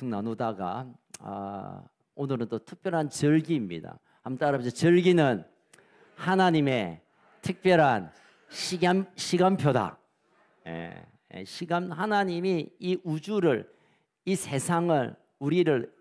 나누다가 오늘은 또 특별한 절기입니다. 한번 따라해보세요. 절기는 하나님의 특별한 시간표다. 시간, 하나님이 이 우주를, 이 세상을, 우리를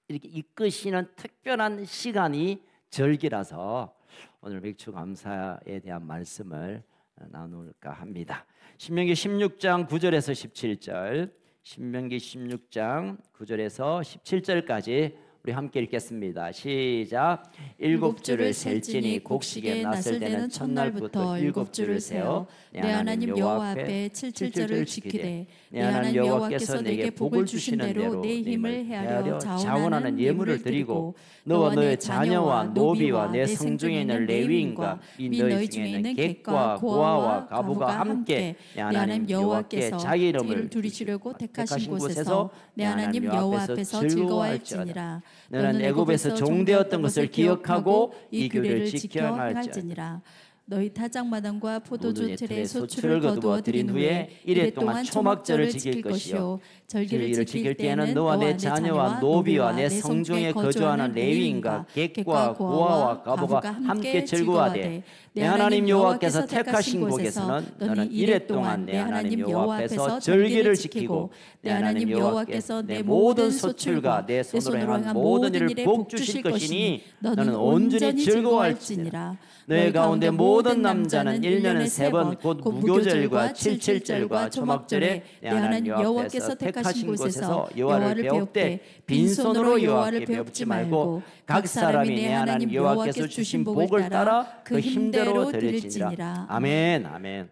이렇게 이끄시는 특별한 시간이 절기라서 오늘 맥주감사에 대한 말씀을 나눌까 합니다. 신명기 16장 9절에서 17절, 신명기 16장 9절에서 17절까지 우리 함께 읽겠습니다. 시작. 일곱 주를 셀지니 곡식에 낫을 때는 첫날부터 일곱 주를 세어 내 하나님 여호와 앞에 칠칠절을 지키되 내 하나님 여호와께서 내게 복을 주신 대로 내 힘을 헤아려 자원하는 예물을 드리고 너와 너의 자녀와 노비와 내 성중에 있는 레위인과 이 너희 중에 있는 객과 고아와 가부가 함께 내 하나님 여호와께서 자기 이름을 두리시려고 택하신 곳에서 내 하나님 여호와 앞에서 즐거워할지니라. 너는 애굽에서 종되었던 것을 기억하고 이 규례를 지켜야 할지니라. 너희 타작마당과 포도주 틀에 소출을 거두어 드린 후에 이래 동안 초막절을 지킬 것이요 절기를 지킬 때에는 너와 내 자녀와 노비와 내 성중에 거주하는 레위인과 객과 고아와 가부가 함께 즐거워하되 내 하나님 여호와께서 택하신 곳에서는 너는 이래 동안 내 하나님 여호와 앞에서 절기를 지키고 내 하나님 여호와께서 내 모든 소출과 내 손으로 한 모든 일을 복 주실 것이니 너는 온전히 즐거워할지니라. 너희 가운데 모든 남자는 1년에 3번 곧 무교절과 칠칠절과 초막절에 내 하나님 여호와께서 택하신 곳에서 여호와를 배웁되 빈손으로 여호와를 배웁지 말고 각 사람이 내 하나님 여호와께서 주신 복을 따라 그 힘대로 드릴지니라. 아멘. 아멘.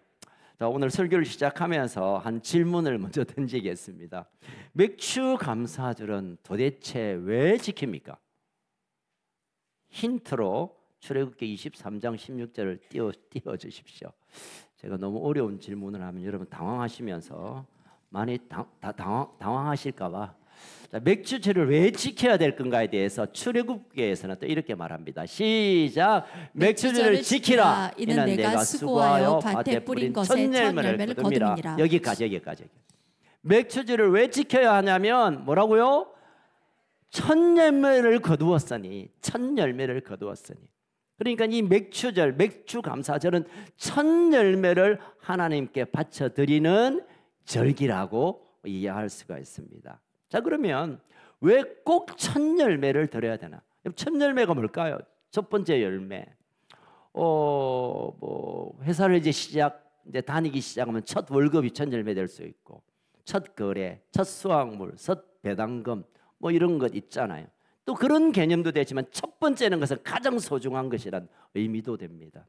자, 오늘 설교를 시작하면서 한 질문을 먼저 던지겠습니다. 맥주감사절은 도대체 왜 지킵니까? 힌트로 출애굽기 23장 16절을 띄워 주십시오. 제가 너무 어려운 질문을 하면 여러분 당황하시면서 많이 당황하실까 봐. 자, 맥주절을 왜 지켜야 될 건가에 대해서 출애굽기에서는 또 이렇게 말합니다. 시작. 맥주절을 지키라. 이는 내가 수고하여 밭에 뿌린 것에 첫 열매를 거두니라. 여기까지. 맥주절을 왜 지켜야 하냐면 뭐라고요? 첫 열매를 거두었으니. 그러니까 이 맥주절, 맥주감사절은 첫 열매를 하나님께 바쳐드리는 절기라고 이해할 수가 있습니다. 자, 그러면 왜 꼭 첫 열매를 드려야 되나? 첫 열매가 뭘까요? 첫 번째 열매. 회사를 이제 다니기 시작하면 첫 월급이 첫 열매 될 수 있고, 첫 거래, 첫 수확물, 첫 배당금, 뭐 이런 것 있잖아요. 또 그런 개념도 되지만 첫 번째는 것은 가장 소중한 것이란 의미도 됩니다.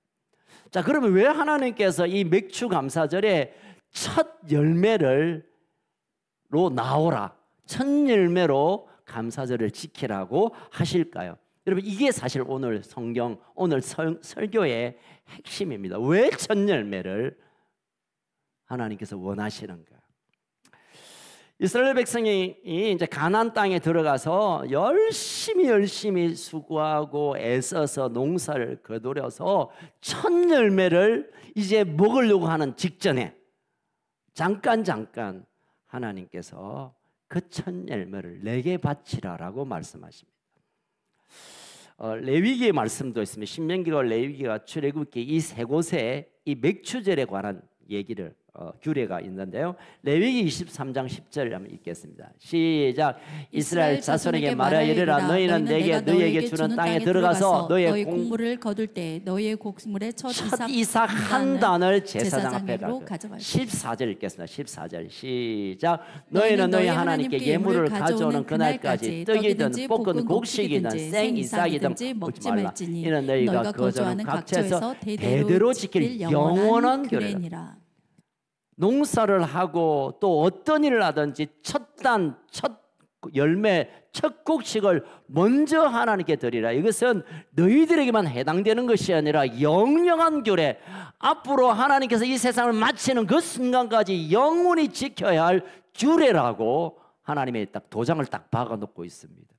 자, 그러면 왜 하나님께서 이 맥주감사절에 첫 열매로 나오라, 첫 열매로 감사절을 지키라고 하실까요? 여러분, 이게 사실 오늘 설교의 핵심입니다. 왜 첫 열매를 하나님께서 원하시는가? 이스라엘 백성이 이제 가나안 땅에 들어가서 열심히 수고하고 애써서 농사를 거두려서 첫 열매를 이제 먹으려고 하는 직전에 잠깐 하나님께서 그 첫 열매를 내게 바치라라고 말씀하십니다. 레위기의 말씀도 있습니다. 신명기와 레위기와 출애굽기 이 세 곳에 이 맥주절에 관한 얘기를 규례가 있는데요. 레위기 23장 10절을 한번 읽겠습니다. 시작. 이스라엘 자손에게 말하여 이르라. 너희는 너희에게 주는 땅에 들어가서 너희의 곡물을 거둘 때 너희의 곡물의 첫 이삭 한 단을 제사장 앞에 가져가라. 14절 읽겠습니다. 14절 시작. 너희는 너희 하나님께 예물을 가져오는 그날까지 떡이든 볶은 곡식이든 생 이삭이든 먹지 말라. 이는 너희가 거주하는 각처에서 대대로 지킬 영원한 규례니라. 농사를 하고 또 어떤 일을 하든지 첫 열매, 첫 곡식을 먼저 하나님께 드리라. 이것은 너희들에게만 해당되는 것이 아니라 영영한 규례, 앞으로 하나님께서 이 세상을 마치는 그 순간까지 영원히 지켜야 할 규례라고 하나님의 딱 도장을 딱 박아놓고 있습니다.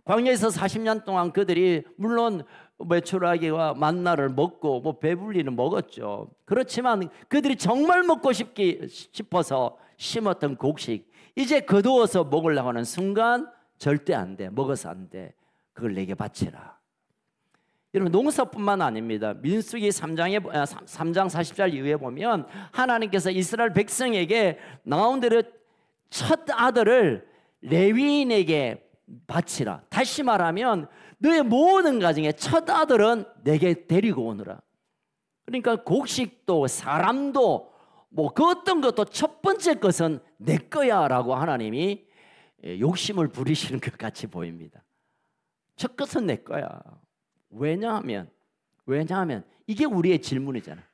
광야에서 40년 동안 그들이 물론 메추라기와 만나를 먹고 뭐 배불리는 먹었죠. 그렇지만 그들이 정말 먹고 싶어서 심었던 곡식, 이제 거두어서 먹으려고 하는 순간 절대 안 돼. 먹어서 안 돼. 그걸 내게 바치라. 여러분, 농사뿐만 아닙니다. 민수기 3장 40절 이후에 보면 하나님께서 이스라엘 백성에게 나온 대로 첫 아들을 레위인에게 바치라. 다시 말하면 너의 모든 가정에 첫 아들은 내게 데리고 오너라. 그러니까 곡식도 사람도 뭐 그 어떤 것도 첫 번째 것은 내 거야 라고 하나님이 욕심을 부리시는 것 같이 보입니다. 첫 것은 내 거야. 왜냐하면 이게 우리의 질문이잖아요.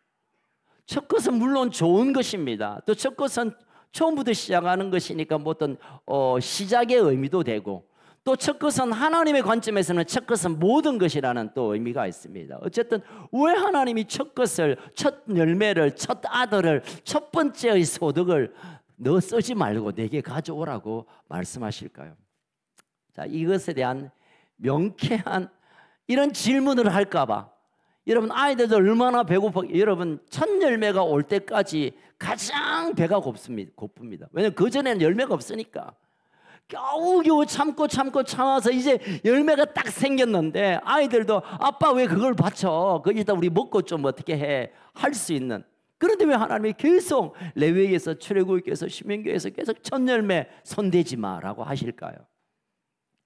첫 것은 물론 좋은 것입니다. 또 첫 것은 처음부터 시작하는 것이니까 뭐 어떤 시작의 의미도 되고, 또 첫 것은 하나님의 관점에서는 첫 것은 모든 것이라는 또 의미가 있습니다. 어쨌든 왜 하나님이 첫 것을, 첫 열매를, 첫 아들을, 첫 번째의 소득을 너 쓰지 말고 내게 가져오라고 말씀하실까요? 자, 이것에 대한 명쾌한 이런 질문을 할까 봐, 여러분 아이들도 얼마나 배고파, 여러분 첫 열매가 올 때까지 가장 배가 고픕니다. 왜냐하면 그전에는 열매가 없으니까 겨우겨우 참아서 이제 열매가 딱 생겼는데 아이들도 아빠 왜 그걸 바쳐? 그 일단 우리 먹고 좀 어떻게 해? 할 수 있는. 그런데 왜 하나님이 계속 레위기에서, 출애굽기에서, 신명기에서 계속 첫 열매 손대지 마라고 하실까요?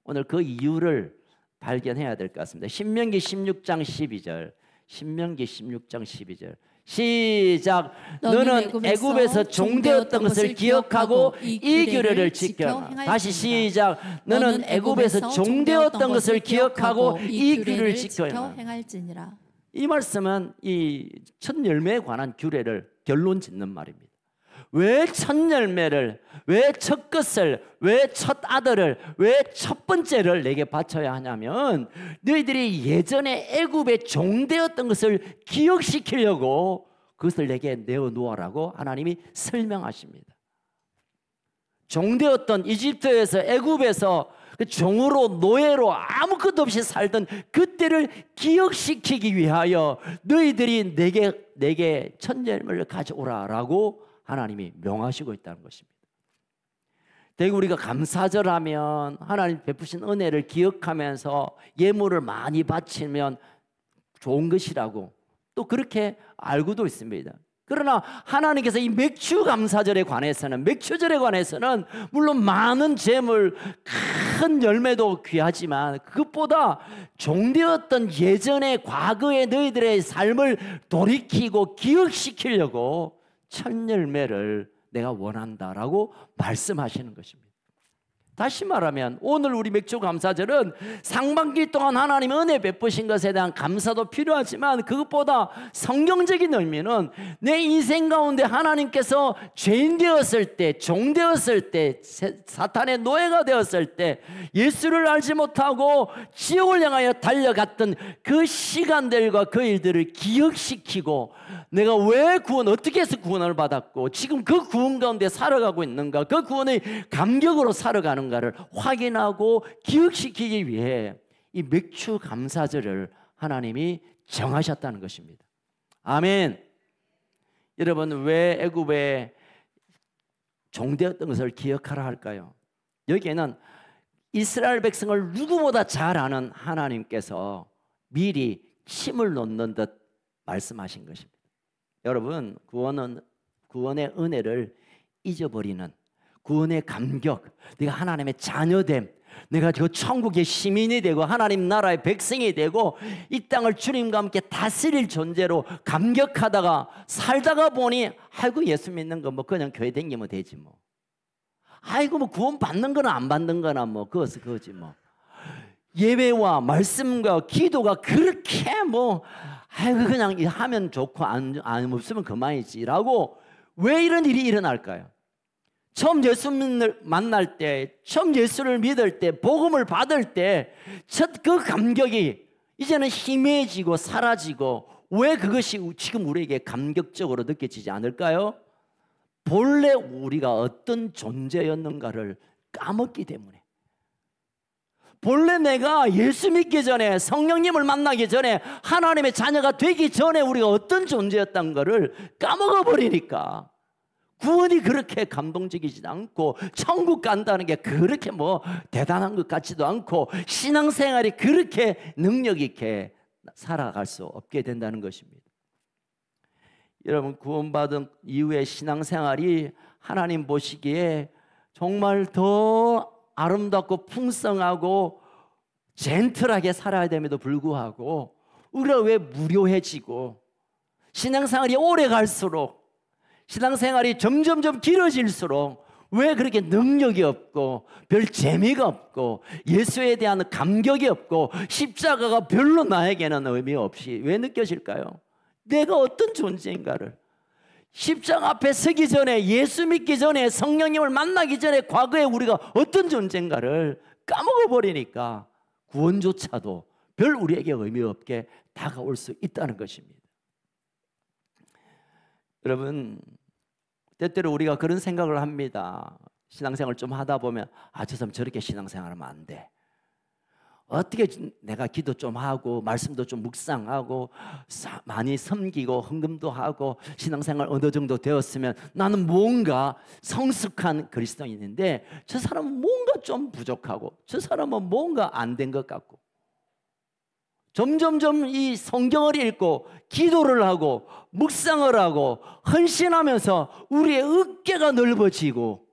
오늘 그 이유를 발견해야 될 것 같습니다. 신명기 16장 12절. 신명기 16장 12절. 시작. 너는 애굽에서 종되었던 것을 기억하고 이 규례를 지켜. 다시 시작. 너는 애굽에서 종되었던 것을 기억하고 이 규례를 지켜 행할지니라. 이 말씀은 이 첫 열매에 관한 규례를 결론 짓는 말입니다. 왜 첫 열매를, 왜 첫 것을, 왜 첫 아들을, 왜 첫 번째를 내게 바쳐야 하냐면 너희들이 예전에 애굽에 종되었던 것을 기억시키려고 그것을 내게 내어놓으라고 하나님이 설명하십니다. 종되었던 이집트에서, 애굽에서 그 종으로, 노예로 아무것도 없이 살던 그때를 기억시키기 위하여 너희들이 내게 첫 열매를 가져오라라고 하나님이 명하시고 있다는 것입니다. 대개 우리가 감사절하면 하나님 베푸신 은혜를 기억하면서 예물을 많이 바치면 좋은 것이라고 또 그렇게 알고도 있습니다. 그러나 하나님께서 이 맥주감사절에 관해서는, 맥주절에 관해서는 물론 많은 재물, 큰 열매도 귀하지만 그것보다 종되었던 예전의 과거의 너희들의 삶을 돌이키고 기억시키려고 첫 열매를 내가 원한다라고 말씀하시는 것입니다. 다시 말하면 오늘 우리 맥주감사절은 상반기 동안 하나님 은혜 베푸신 것에 대한 감사도 필요하지만 그것보다 성경적인 의미는 내 인생 가운데 하나님께서 죄인 되었을 때, 종 되었을 때, 사탄의 노예가 되었을 때, 예수를 알지 못하고 지옥을 향하여 달려갔던 그 시간들과 그 일들을 기억시키고 내가 왜 어떻게 해서 구원을 받았고 지금 그 구원 가운데 살아가고 있는가, 그 구원의 감격으로 살아가는가를 확인하고 기억시키기 위해 이 맥주 감사절을 하나님이 정하셨다는 것입니다. 아멘. 여러분, 왜 애굽에 종되었던 것을 기억하라 할까요? 여기에는 이스라엘 백성을 누구보다 잘 아는 하나님께서 미리 침을 놓는 듯 말씀하신 것입니다. 여러분, 구원의 은혜를 잊어버리는 구원의 감격, 내가 하나님의 자녀됨, 내가 그 천국의 시민이 되고 하나님 나라의 백성이 되고 이 땅을 주님과 함께 다스릴 존재로 감격하다가 살다가 보니 아이고 예수 믿는 거 뭐 그냥 교회 다니면 되지 뭐, 아이고 뭐 구원 받는 거나 안 받는 거나 뭐 그거지 뭐, 예배와 말씀과 기도가 그렇게 뭐 아이고 그냥 하면 좋고 안 없으면 그만이지라고 왜 이런 일이 일어날까요? 처음 예수님을 만날 때, 처음 예수를 믿을 때, 복음을 받을 때 첫 그 감격이 이제는 희미해지고 사라지고, 왜 그것이 지금 우리에게 감격적으로 느껴지지 않을까요? 본래 우리가 어떤 존재였는가를 까먹기 때문에. 본래 내가 예수 믿기 전에, 성령님을 만나기 전에, 하나님의 자녀가 되기 전에 우리가 어떤 존재였던 것을 까먹어 버리니까 구원이 그렇게 감동적이지도 않고 천국 간다는 게 그렇게 뭐 대단한 것 같지도 않고 신앙생활이 그렇게 능력 있게 살아갈 수 없게 된다는 것입니다. 여러분, 구원받은 이후의 신앙생활이 하나님 보시기에 정말 더 아름답고 풍성하고 젠틀하게 살아야 됨에도 불구하고 우리가 왜 무료해지고 신앙생활이 오래 갈수록 신앙생활이 점점점 길어질수록 왜 그렇게 능력이 없고 별 재미가 없고 예수에 대한 감격이 없고 십자가가 별로 나에게는 의미 없이 왜 느껴질까요? 내가 어떤 존재인가를 십자가 앞에 서기 전에 예수 믿기 전에 성령님을 만나기 전에 과거에 우리가 어떤 존재인가를 까먹어 버리니까 구원조차도 별 우리에게 의미 없게 다가올 수 있다는 것입니다. 여러분, 때때로 우리가 그런 생각을 합니다. 신앙생활 좀 하다 보면 저 사람 저렇게 신앙생활하면 안 돼. 어떻게 내가 기도 좀 하고 말씀도 좀 묵상하고 많이 섬기고 헌금도 하고 신앙생활 어느 정도 되었으면 나는 뭔가 성숙한 그리스도인인데 저 사람은 뭔가 좀 부족하고 저 사람은 뭔가 안 된 것 같고 점점점 이 성경을 읽고 기도를 하고 묵상을 하고 헌신하면서 우리의 어깨가 넓어지고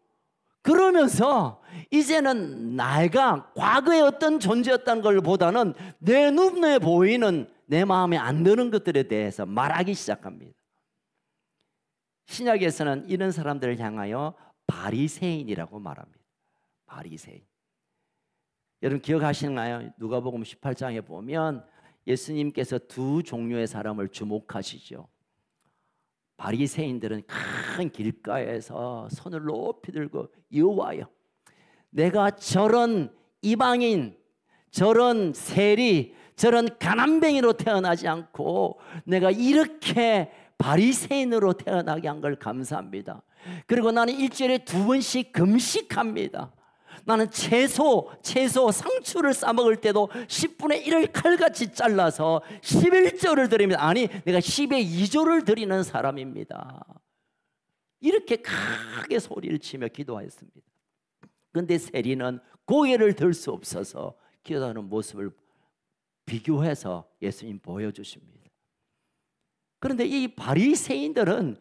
그러면서 이제는 내가 과거에 어떤 존재였다는 걸 보다는 내 눈에 보이는 내 마음에 안 드는 것들에 대해서 말하기 시작합니다. 신약에서는 이런 사람들을 향하여 바리새인이라고 말합니다. 바리새인. 여러분 기억하시나요? 누가복음 18장에 보면 예수님께서 두 종류의 사람을 주목하시죠. 바리새인들은 큰 길가에서 손을 높이 들고 여호와여, 내가 저런 이방인, 저런 세리, 저런 가난뱅이로 태어나지 않고 내가 이렇게 바리새인으로 태어나게 한 걸 감사합니다. 그리고 나는 일주일에 2번씩 금식합니다. 나는 채소 상추를 싸먹을 때도 10분의 1을 칼같이 잘라서 11조를 드립니다. 아니 내가 10의 2조를 드리는 사람입니다. 이렇게 크게 소리를 치며 기도하였습니다. 그런데 세리는 고개를 들 수 없어서 기도하는 모습을 비교해서 예수님 보여주십니다. 그런데 이 바리새인들은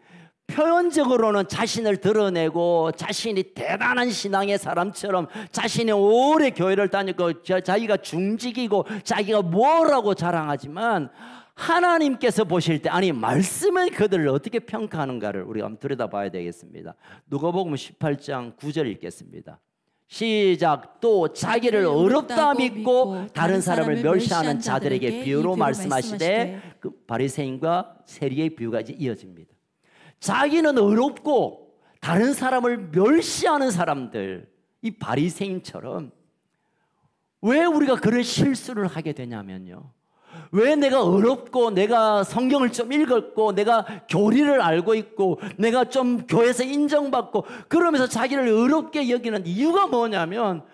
표현적으로는 자신을 드러내고 자신이 대단한 신앙의 사람처럼 자신이 오래 교회를 다니고 자기가 중직이고 자기가 뭐라고 자랑하지만 하나님께서 보실 때 아니 말씀은 그들을 어떻게 평가하는가를 우리가 한번 들여다봐야 되겠습니다. 누가복음 18장 9절 읽겠습니다. 시작. 또 자기를 어렵다 믿고 다른 사람을 멸시하는 자들에게 비유로 말씀하시되 그 바리새인과 세리의 비유가 이제 이어집니다. 자기는 어렵고 다른 사람을 멸시하는 사람들, 이 바리새인처럼 왜 우리가 그런 실수를 하게 되냐면요, 왜 내가 어렵고 내가 성경을 좀 읽었고 내가 교리를 알고 있고 내가 좀 교회에서 인정받고 그러면서 자기를 어렵게 여기는 이유가 뭐냐면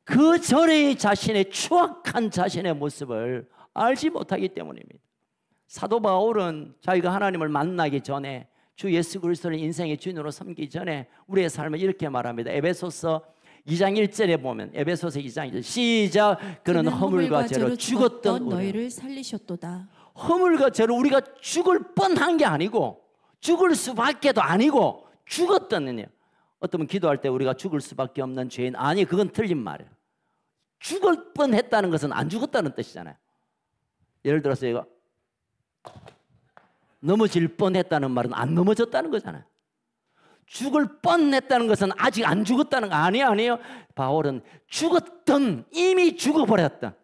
그 전에 자신의 추악한 자신의 모습을 알지 못하기 때문입니다. 사도 바울은 자기가 하나님을 만나기 전에 주 예수 그리스도를 인생의 주인으로 섬기기 전에 우리의 삶을 이렇게 말합니다. 에베소서 2장 1절에 보면 에베소서 2장 1절 시작. 그는 허물과 죄로 죽었던 너희를 살리셨도다. 허물과 죄로 우리가 죽을 뻔한 게 아니고 죽을 수밖에도 아니고 죽었던 일. 어떤 분 기도할 때 우리가 죽을 수밖에 없는 죄인, 아니 그건 틀린 말이에요. 죽을 뻔했다는 것은 안 죽었다는 뜻이잖아요. 예를 들어서 이거 넘어질 뻔했다는 말은 안 넘어졌다는 거잖아요. 죽을 뻔했다는 것은 아직 안 죽었다는 거 아니에요. 바울은 죽었던, 이미 죽어버렸던,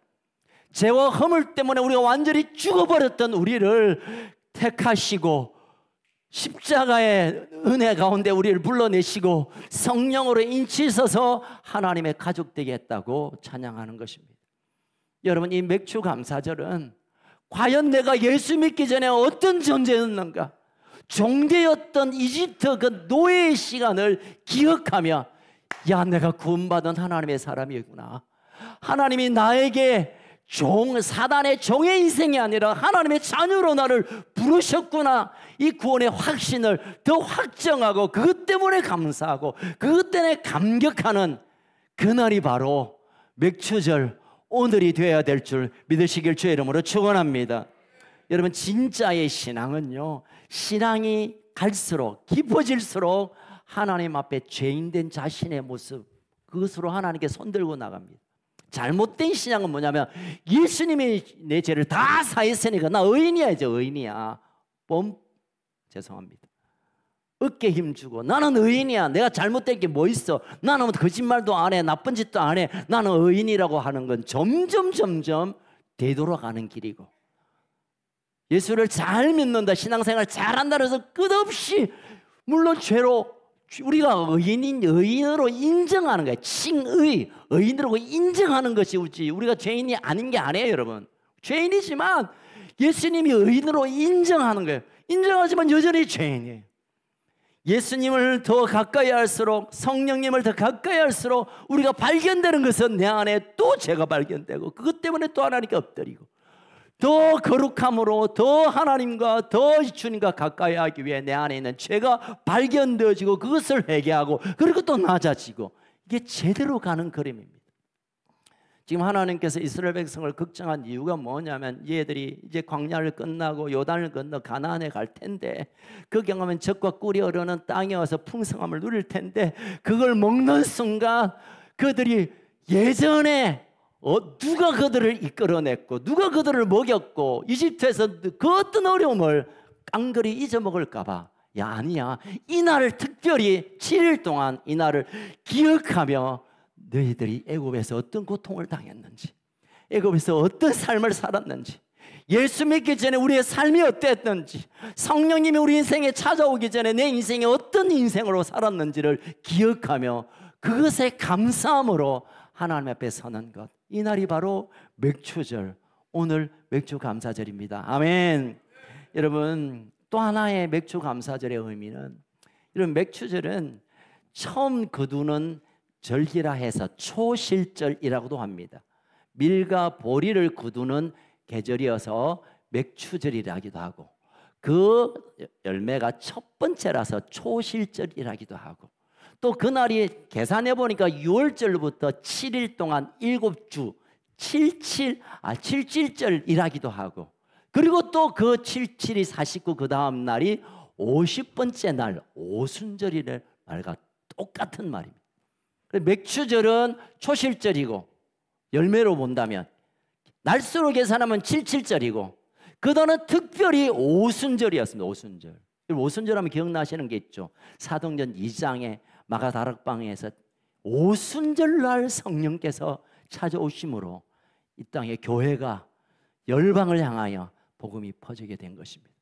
죄와 허물 때문에 우리가 완전히 죽어버렸던 우리를 택하시고 십자가의 은혜 가운데 우리를 불러내시고 성령으로 인치셔서 하나님의 가족 되게 했다고 찬양하는 것입니다. 여러분, 이 맥주 감사절은 과연 내가 예수 믿기 전에 어떤 존재였는가, 종되었던 이집트 그 노예의 시간을 기억하며 야, 내가 구원받은 하나님의 사람이구나, 하나님이 나에게 사단의 종의 인생이 아니라 하나님의 자녀로 나를 부르셨구나, 이 구원의 확신을 더 확정하고 그것 때문에 감사하고 그것 때문에 감격하는 그날이 바로 맥추절 오늘이 되어야 될 줄 믿으시길 주의 이름으로 축원합니다. 여러분, 진짜의 신앙은요, 신앙이 갈수록 깊어질수록 하나님 앞에 죄인된 자신의 모습, 그것으로 하나님께 손들고 나갑니다. 잘못된 신앙은 뭐냐면, 예수님이 내 죄를 다 사했으니까 나 의인이야, 이제 의인이야. 죄송합니다. 어깨 힘주고 나는 의인이야, 내가 잘못된 게 뭐 있어, 나는 거짓말도 안 해, 나쁜 짓도 안 해, 나는 의인이라고 하는 건 점점 되돌아가는 길이고, 예수를 잘 믿는다, 신앙생활 잘한다 해서 끝없이 물론 죄로 우리가 의인으로 인정하는 거예요. 의인으로 인정하는 것이 우리가 죄인이 아닌 게 아니에요. 여러분, 죄인이지만 예수님이 의인으로 인정하는 거예요. 인정하지만 여전히 죄인이에요. 예수님을 더 가까이 할수록, 성령님을 더 가까이 할수록 우리가 발견되는 것은 내 안에 또 죄가 발견되고, 그것 때문에 또 하나님께 엎드리고, 더 거룩함으로 더 하나님과 더 주님과 가까이 하기 위해 내 안에 있는 죄가 발견되어지고 그것을 회개하고, 그리고 또 낮아지고, 이게 제대로 가는 그림입니다. 지금 하나님께서 이스라엘 백성을 걱정한 이유가 뭐냐면, 얘들이 이제 광야를 끝나고 요단을 건너 가나안에 갈 텐데, 거기 가면 젖과 꿀이 흐르는 땅에 와서 풍성함을 누릴 텐데, 그걸 먹는 순간 그들이 예전에 누가 그들을 이끌어냈고 누가 그들을 먹였고 이집트에서 그 어떤 어려움을 깡그리 잊어먹을까 봐, 야 아니야, 이 날을 특별히 7일 동안 이 날을 기억하며 너희들이 애굽에서 어떤 고통을 당했는지, 애굽에서 어떤 삶을 살았는지, 예수 믿기 전에 우리의 삶이 어땠는지, 성령님이 우리 인생에 찾아오기 전에 내 인생이 어떤 인생으로 살았는지를 기억하며 그것에 감사함으로 하나님 앞에 서는 것, 이 날이 바로 맥추절, 오늘 맥주 감사절입니다. 아멘. 여러분, 또 하나의 맥주 감사절의 의미는, 이런 맥추절은 처음 거두는 절기라 해서 초실절이라고도 합니다. 밀과 보리를 거두는 계절이어서 맥추절이라기도 하고, 그 열매가 첫 번째라서 초실절이라기도 하고, 또 그날이 계산해 보니까 6월절부터 7일 동안 7주 77절이라기도 하고, 그리고 또 그 77이 49, 그 다음 날이 50번째 날 오순절이라는 말과 똑같은 말입니다. 맥추절은 초실절이고, 열매로 본다면 날수로 계산하면 77절이고, 그다음은 특별히 오순절이었습니다. 오순절. 오순절 하면 기억나시는 게 있죠. 사도행전 2장에 마가다락방에서 오순절날 성령께서 찾아오심으로 이 땅에 교회가 열방을 향하여 복음이 퍼지게 된 것입니다.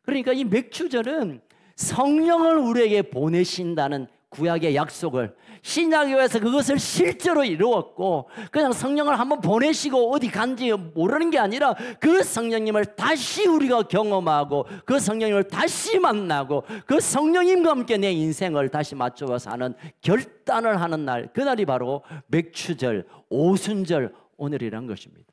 그러니까 이 맥추절은 성령을 우리에게 보내신다는 구약의 약속을 신약교회에서 그것을 실제로 이루었고, 그냥 성령을 한번 보내시고 어디 간지 모르는 게 아니라 그 성령님을 다시 우리가 경험하고 그 성령님을 다시 만나고 그 성령님과 함께 내 인생을 다시 맞춰서 사는 결단을 하는 날, 그날이 바로 맥추절, 오순절, 오늘이란 것입니다.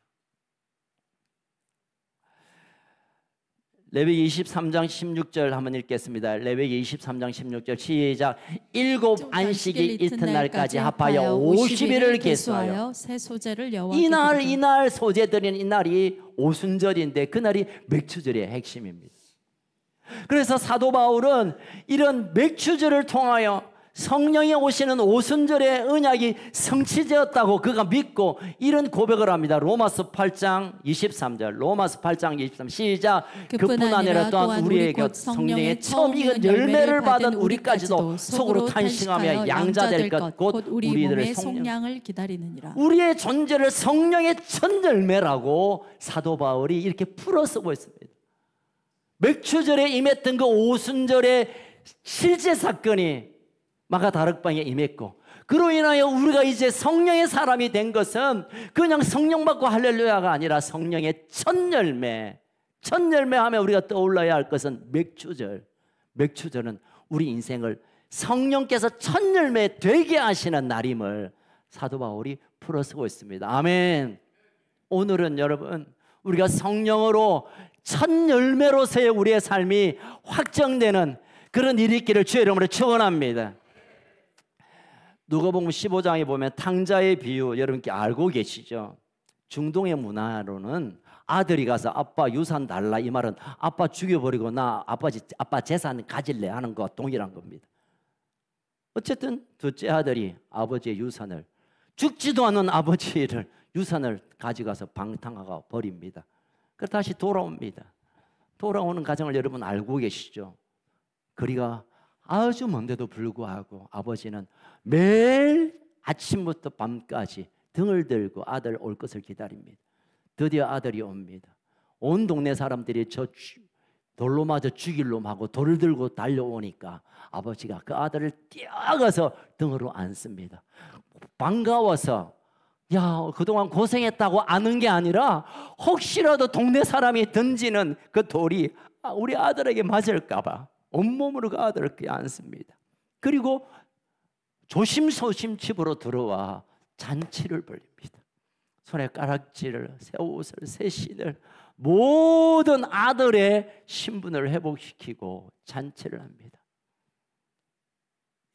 레위기 23장 16절 한번 읽겠습니다. 레위기 23장 16절 시작. 일곱 안식일 이튿날까지 합하여 50일을 계수하여 새 소재를 여호와께 이날 소재 드리는 이날이 오순절인데, 그날이 맥추절의 핵심입니다. 그래서 사도 바울은 이런 맥추절을 통하여 성령이 오시는 오순절의 언약이 성취되었다고 그가 믿고 이런 고백을 합니다. 로마서 8장 23절, 로마서 8장 23 시작. 그뿐 아니라 또한 우리에게 성령의 처음 익은 열매를 받은 우리까지도 속으로 탄식하며 양자 될 것 곧 우리들의 속량을 기다리느니라. 우리의 존재를 성령의 첫 열매라고 사도 바울이 이렇게 풀어 쓰고 있습니다. 맥추절에 임했던 그 오순절의 실제 사건이 마가다락방에 임했고, 그로 인하여 우리가 이제 성령의 사람이 된 것은 그냥 성령 받고 할렐루야가 아니라 성령의 첫 열매 하면 우리가 떠올라야 할 것은 맥추절. 맥추절은 우리 인생을 성령께서 첫 열매 되게 하시는 날임을 사도 바울이 풀어쓰고 있습니다. 아멘. 오늘은 여러분 우리가 성령으로 첫 열매로서의 우리의 삶이 확정되는 그런 일이 있기를 주의 이름으로 축원합니다. 누가복음 15장에 보면 탕자의 비유 여러분께 알고 계시죠? 중동의 문화로는 아들이 가서 아빠 유산 달라 이 말은 아빠 죽여버리고 나 아빠 재산 가질래 하는 것과 동일한 겁니다. 어쨌든 둘째 아들이 아버지의 유산을 죽지도 않은 아버지를 유산을 가져가서 방탕하고 버립니다. 그래서 다시 돌아옵니다. 돌아오는 과정을 여러분 알고 계시죠? 거리가 아주 먼데도 불구하고 아버지는 매일 아침부터 밤까지 등을 들고 아들 올 것을 기다립니다. 드디어 아들이 옵니다. 온 동네 사람들이 저 돌로 맞아 죽일로 하고 돌을 들고 달려오니까 아버지가 그 아들을 뛰어가서 등으로 안습니다. 반가워서 야 그동안 고생했다고 아는 게 아니라 혹시라도 동네 사람이 던지는 그 돌이 우리 아들에게 맞을까 봐 온몸으로 그 아들을 안습니다. 그리고 조심조심 집으로 들어와 잔치를 벌립니다. 손에 가락지를, 새 옷을, 새 신을 모든 아들의 신분을 회복시키고 잔치를 합니다.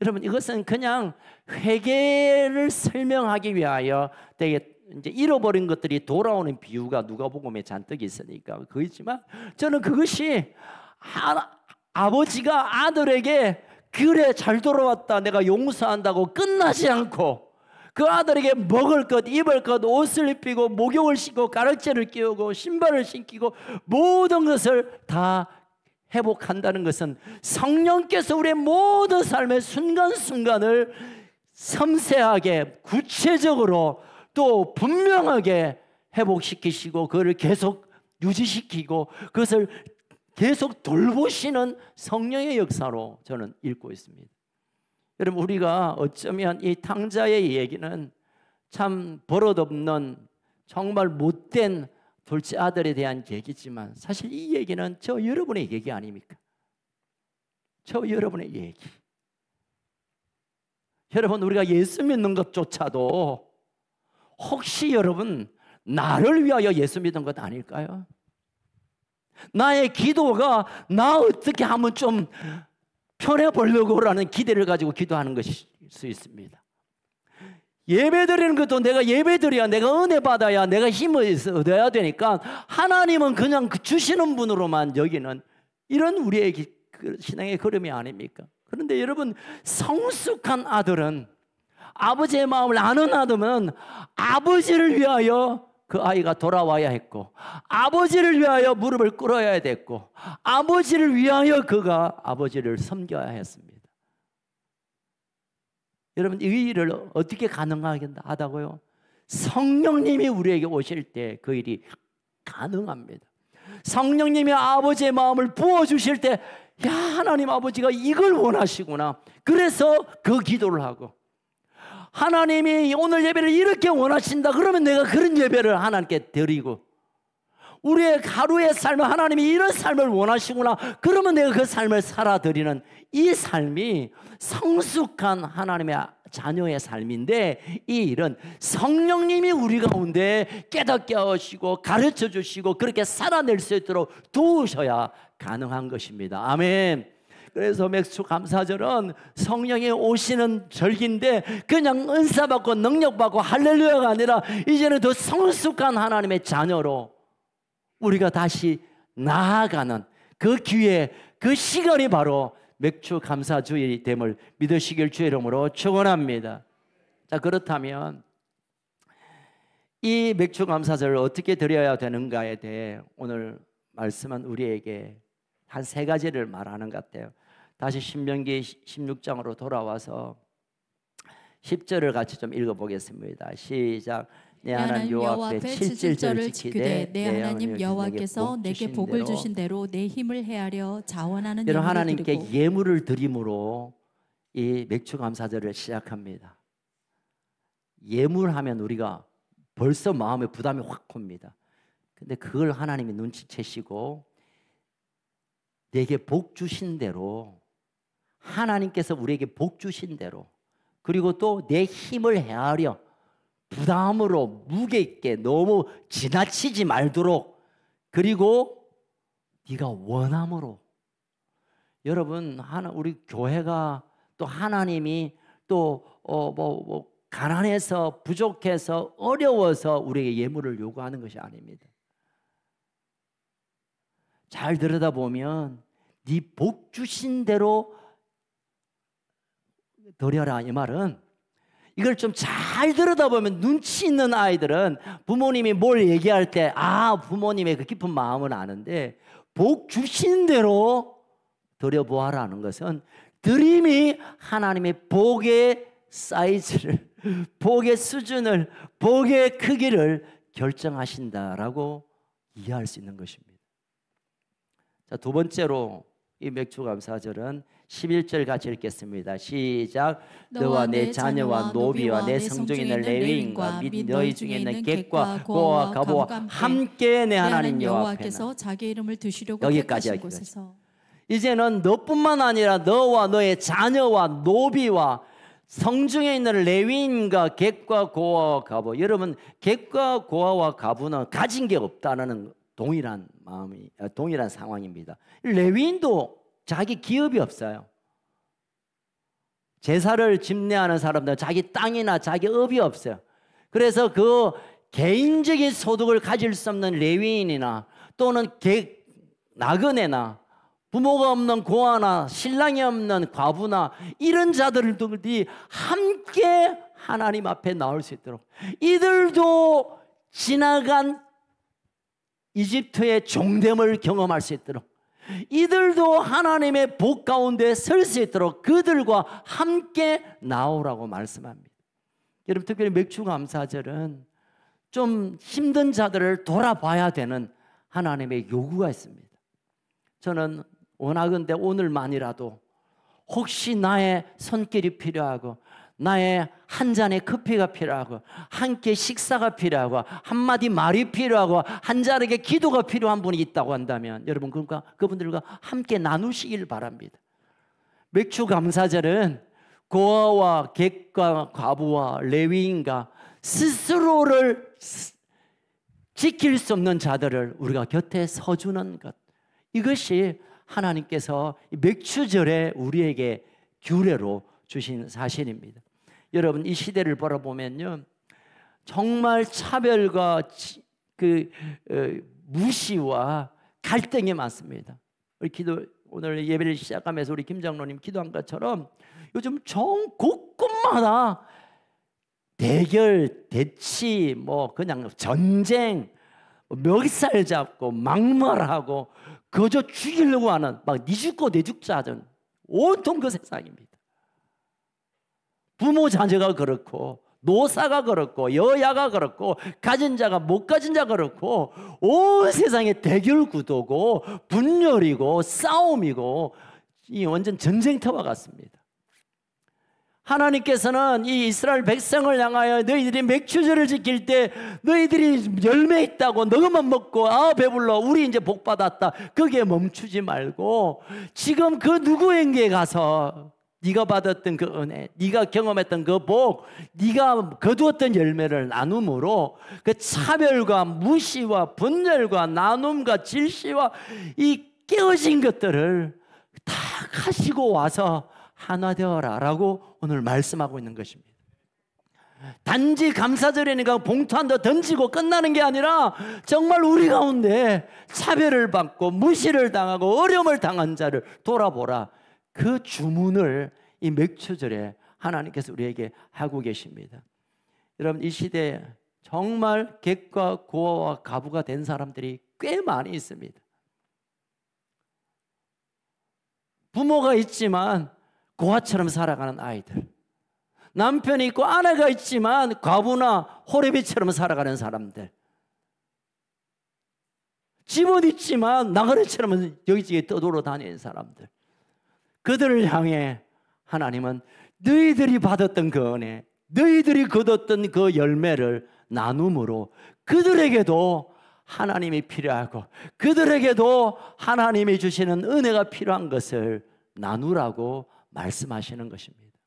여러분 이것은 그냥 회개를 설명하기 위하여 되게 이제 잃어버린 것들이 돌아오는 비유가 누가복음에 잔뜩 있으니까 그렇지만 저는 그것이 아버지가 아들에게 그래 잘 돌아왔다 내가 용서한다고 끝나지 않고 그 아들에게 먹을 것, 입을 것, 옷을 입히고 목욕을 시키고 가르치를 끼우고 신발을 신기고 모든 것을 다 회복한다는 것은 성령께서 우리의 모든 삶의 순간순간을 섬세하게 구체적으로 또 분명하게 회복시키시고 그것을 계속 유지시키고 그것을 계속 돌보시는 성령의 역사로 저는 읽고 있습니다. 여러분 우리가 어쩌면 이 탕자의 얘기는 참 버릇없는 정말 못된 둘째 아들에 대한 얘기지만 사실 이 얘기는 저 여러분의 얘기 아닙니까? 저 여러분의 얘기. 여러분 우리가 예수 믿는 것조차도 혹시 여러분 나를 위하여 예수 믿는 것 아닐까요? 나의 기도가 나 어떻게 하면 좀 편해 보려고라는 기대를 가지고 기도하는 것일 수 있습니다. 예배 드리는 것도 내가 예배 드려야 내가 은혜 받아야 내가 힘을 얻어야 되니까 하나님은 그냥 주시는 분으로만 여기는 이런 우리의 신앙의 걸음이 아닙니까? 그런데 여러분 성숙한 아들은 아버지의 마음을 아는 아들은 아버지를 위하여 그 아이가 돌아와야 했고 아버지를 위하여 무릎을 꿇어야 됐고 아버지를 위하여 그가 아버지를 섬겨야 했습니다. 여러분 이 일을 어떻게 가능하다고요? 성령님이 우리에게 오실 때 그 일이 가능합니다. 성령님이 아버지의 마음을 부어주실 때 야 하나님 아버지가 이걸 원하시구나. 그래서 그 기도를 하고 하나님이 오늘 예배를 이렇게 원하신다 그러면 내가 그런 예배를 하나님께 드리고 우리의 하루의 삶을 하나님이 이런 삶을 원하시구나 그러면 내가 그 삶을 살아드리는 이 삶이 성숙한 하나님의 자녀의 삶인데 이 일은 성령님이 우리 가운데 깨닫게 하시고 가르쳐 주시고 그렇게 살아낼 수 있도록 도우셔야 가능한 것입니다. 아멘. 그래서 맥추감사절은 성령이 오시는 절기인데 그냥 은사받고 능력받고 할렐루야가 아니라 이제는 더 성숙한 하나님의 자녀로 우리가 다시 나아가는 그 기회 그 시간이 바로 맥추감사주일이 됨을 믿으시길 주의 이름으로 축원합니다. 자 그렇다면 이 맥추감사절을 어떻게 드려야 되는가에 대해 오늘 말씀은 우리에게 한 세 가지를 말하는 것 같아요. 다시 신명기 16장으로 돌아와서 10절을 같이 좀 읽어보겠습니다. 시작. 내 하나님 여호와 앞에 칠칠절을 지키되 내 하나님 여호와께서 내게 복을 주신 대로 내 힘을 헤아려 자원하는 예물을 하나님께 드리고 예물을 드림으로 이 맥추감사절을 시작합니다. 예물하면 우리가 벌써 마음에 부담이 확 옵니다. 근데 그걸 하나님이 눈치채시고 내게 복 주신 대로 하나님께서 우리에게 복 주신 대로 그리고 또 내 힘을 헤아려 부담으로 무게 있게 너무 지나치지 말도록, 그리고 네가 원함으로. 여러분, 우리 교회가 또 하나님이 또 가난해서 부족해서 어려워서 우리에게 예물을 요구하는 것이 아닙니다. 잘 들여다보면 네 복 주신 대로 드려라, 이 말은, 이걸 좀 잘 들여다보면 눈치 있는 아이들은 부모님이 뭘 얘기할 때 부모님의 그 깊은 마음은 아는데, 복 주신 대로 드려보아라는 것은 드림이 하나님의 복의 사이즈를, 복의 수준을, 복의 크기를 결정하신다라고 이해할 수 있는 것입니다. 자, 두 번째로 이 맥주감사절은 11절 같이 읽겠습니다. 시작. 너와 내 자녀와 노비와 내 성중에 있는 레위인과 및 너희 중에 있는 객과 고아와 가보와 함께 내 하나님 여호와께서 자기 이름을 드시려고 여기까지 택하신 곳에서. 이제는 너뿐만 아니라 너와 너의 자녀와 노비와 성중에 있는 레위인과 객과 고아와 가보. 여러분, 객과 고아와 가부는 가진 게 없다는 동일한 상황입니다. 레위인도 자기 기업이 없어요. 제사를 집례하는 사람들은 자기 땅이나 자기 업이 없어요. 그래서 그 개인적인 소득을 가질 수 없는 레위인이나 또는 나그네나 부모가 없는 고아나 신랑이 없는 과부나 이런 자들이 함께 하나님 앞에 나올 수 있도록, 이들도 지나간 이집트의 종됨을 경험할 수 있도록, 이들도 하나님의 복 가운데 설 수 있도록 그들과 함께 나오라고 말씀합니다. 여러분, 특별히 맥주감사절은 좀 힘든 자들을 돌아봐야 되는 하나님의 요구가 있습니다. 저는 원하건대 오늘만이라도 혹시 나의 손길이 필요하고 나의 한 잔의 커피가 필요하고 한 끼 식사가 필요하고 한마디 말이 필요하고 한 자리의 기도가 필요한 분이 있다고 한다면 여러분, 그러니까 그분들과 함께 나누시길 바랍니다. 맥주감사절은 고아와 객과 과부와 레위인과 스스로를 지킬 수 없는 자들을 우리가 곁에 서주는 것, 이것이 하나님께서 맥주절에 우리에게 규례로 주신 사실입니다. 여러분, 이 시대를 바라보면요, 정말 차별과 무시와 갈등이 많습니다. 오늘 예배를 시작하면서 우리 김 장로님 기도한 것처럼 요즘 전 곳곳마다 대결, 대치, 그냥 전쟁, 멱살 잡고 막말하고 거저 죽이려고 하는, 막 니 죽고 내 죽자 하던 온통 그 세상입니다. 부모 자녀가 그렇고 노사가 그렇고 여야가 그렇고 가진 자가 못 가진 자가 그렇고 온 세상에 대결 구도고 분열이고 싸움이고 이 완전 전쟁터와 같습니다. 하나님께서는 이 이스라엘 백성을 향하여 너희들이 맥주절을 지킬 때 너희들이 열매 있다고 너희만 먹고 배불러 우리 이제 복 받았다, 거기에 멈추지 말고 지금 그 누구에게 가서 네가 받았던 그 은혜, 네가 경험했던 그 복, 네가 거두었던 열매를 나눔으로 그 차별과 무시와 분열과 나눔과 질시와 이 깨어진 것들을 다 가지고 와서 하나 되어라 라고 오늘 말씀하고 있는 것입니다. 단지 감사절이니까 봉투 한 더 던지고 끝나는 게 아니라 정말 우리 가운데 차별을 받고 무시를 당하고 어려움을 당한 자를 돌아보라, 그 주문을 이 맥주절에 하나님께서 우리에게 하고 계십니다. 여러분, 이 시대에 정말 객과 고아와 가부가 된 사람들이 꽤 많이 있습니다. 부모가 있지만 고아처럼 살아가는 아이들, 남편이 있고 아내가 있지만 과부나 호레비처럼 살아가는 사람들, 집은 있지만 나그네처럼 여기저기 떠돌아다니는 사람들, 그들을 향해 하나님은 너희들이 받았던 그 은혜, 너희들이 거뒀던 그 열매를 나눔으로 그들에게도 하나님이 필요하고 그들에게도 하나님이 주시는 은혜가 필요한 것을 나누라고 말씀하시는 것입니다.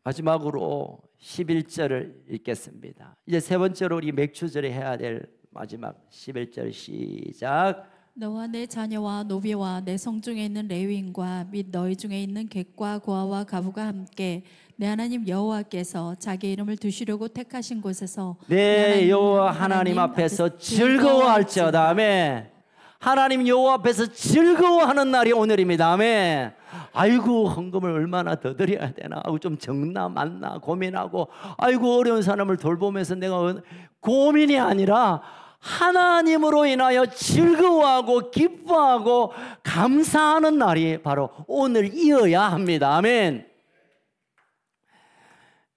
마지막으로 11절을 읽겠습니다. 이제 세 번째로 우리 맥주절에 해야 될 마지막 11절 시작. 너와 내 자녀와 노비와 내 성중에 있는 레위인과 및 너희 중에 있는 객과 고아와 가부가 함께 내 하나님 여호와께서 자기 이름을 두시려고 택하신 곳에서 내 여호와 하나님 앞에서 즐거워할지어다. 아멘. 하나님 여호와 앞에서 즐거워하는 날이 오늘입니다. 아멘. 아이고 헌금을 얼마나 더 드려야 되나, 아이고 좀 적나 많나 고민하고, 아이고 어려운 사람을 돌보면서 내가 고민이 아니라 하나님으로 인하여 즐거워하고 기뻐하고 감사하는 날이 바로 오늘이어야 합니다. 아멘.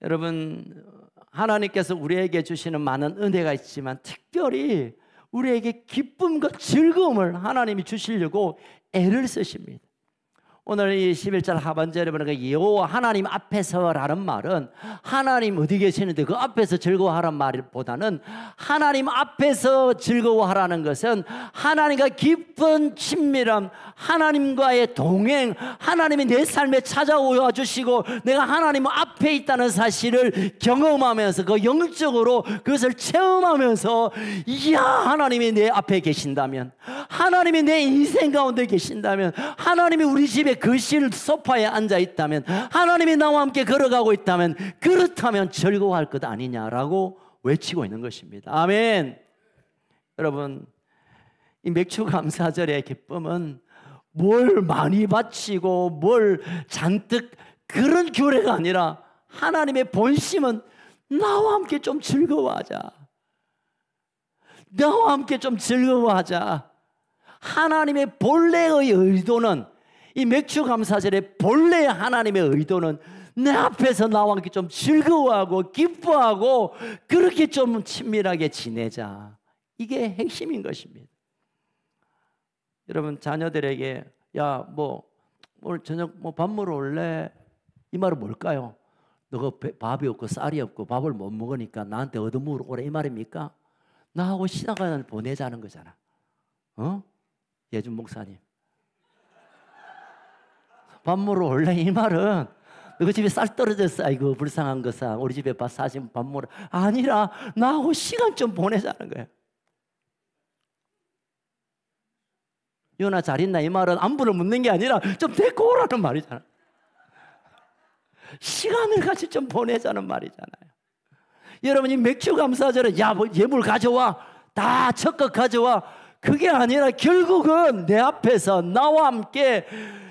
여러분, 하나님께서 우리에게 주시는 많은 은혜가 있지만 특별히 우리에게 기쁨과 즐거움을 하나님이 주시려고 애를 쓰십니다. 오늘 이 11절 하반절에 보니까 여호와 하나님 앞에서라는 말은 하나님 어디 계시는데 그 앞에서 즐거워하라는 말보다는 하나님 앞에서 즐거워하라는 것은 하나님과 깊은 친밀함, 하나님과의 동행, 하나님이 내 삶에 찾아와 주시고 내가 하나님 앞에 있다는 사실을 경험하면서 그 영적으로 그것을 체험하면서, 이야 하나님이 내 앞에 계신다면, 하나님이 내 인생 가운데 계신다면, 하나님이 우리 집에 거실 소파에 앉아 있다면, 하나님이 나와 함께 걸어가고 있다면, 그렇다면 즐거워할 것 아니냐라고 외치고 있는 것입니다. 아멘. 여러분, 이 맥주 감사절의 기쁨은 뭘 많이 바치고 뭘 잔뜩 그런 규례가 아니라 하나님의 본심은 나와 함께 좀 즐거워하자, 나와 함께 좀 즐거워하자. 하나님의 본래의 의도는, 이 맥주 감사절의 본래 하나님의 의도는 내 앞에서 나와 함께 좀 즐거워하고 기뻐하고 그렇게 좀 친밀하게 지내자. 이게 핵심인 것입니다. 여러분, 자녀들에게 야 뭐 오늘 저녁 뭐 밥 먹으러 올래? 이 말은 뭘까요? 너가 밥이 없고 쌀이 없고 밥을 못 먹으니까 나한테 얻어먹으러 오래, 이 말입니까? 나하고 시간을 보내자는 거잖아. 예준 목사님, 밥 먹으러 올래? 이 말은 너희 집에 쌀 떨어졌어, 아이고 불쌍한 거사, 우리 집에 밥 사시면 밥 먹으러, 아니라 나하고 시간 좀 보내자는 거예요. 요나 잘 있나? 이 말은 안부를 묻는 게 아니라 좀 데리고 오라는 말이잖아. 시간을 같이 좀 보내자는 말이잖아요. 여러분, 이 맥주 감사절은 야 뭐 예물 가져와, 다 적극 가져와, 그게 아니라 결국은 내 앞에서 나와 함께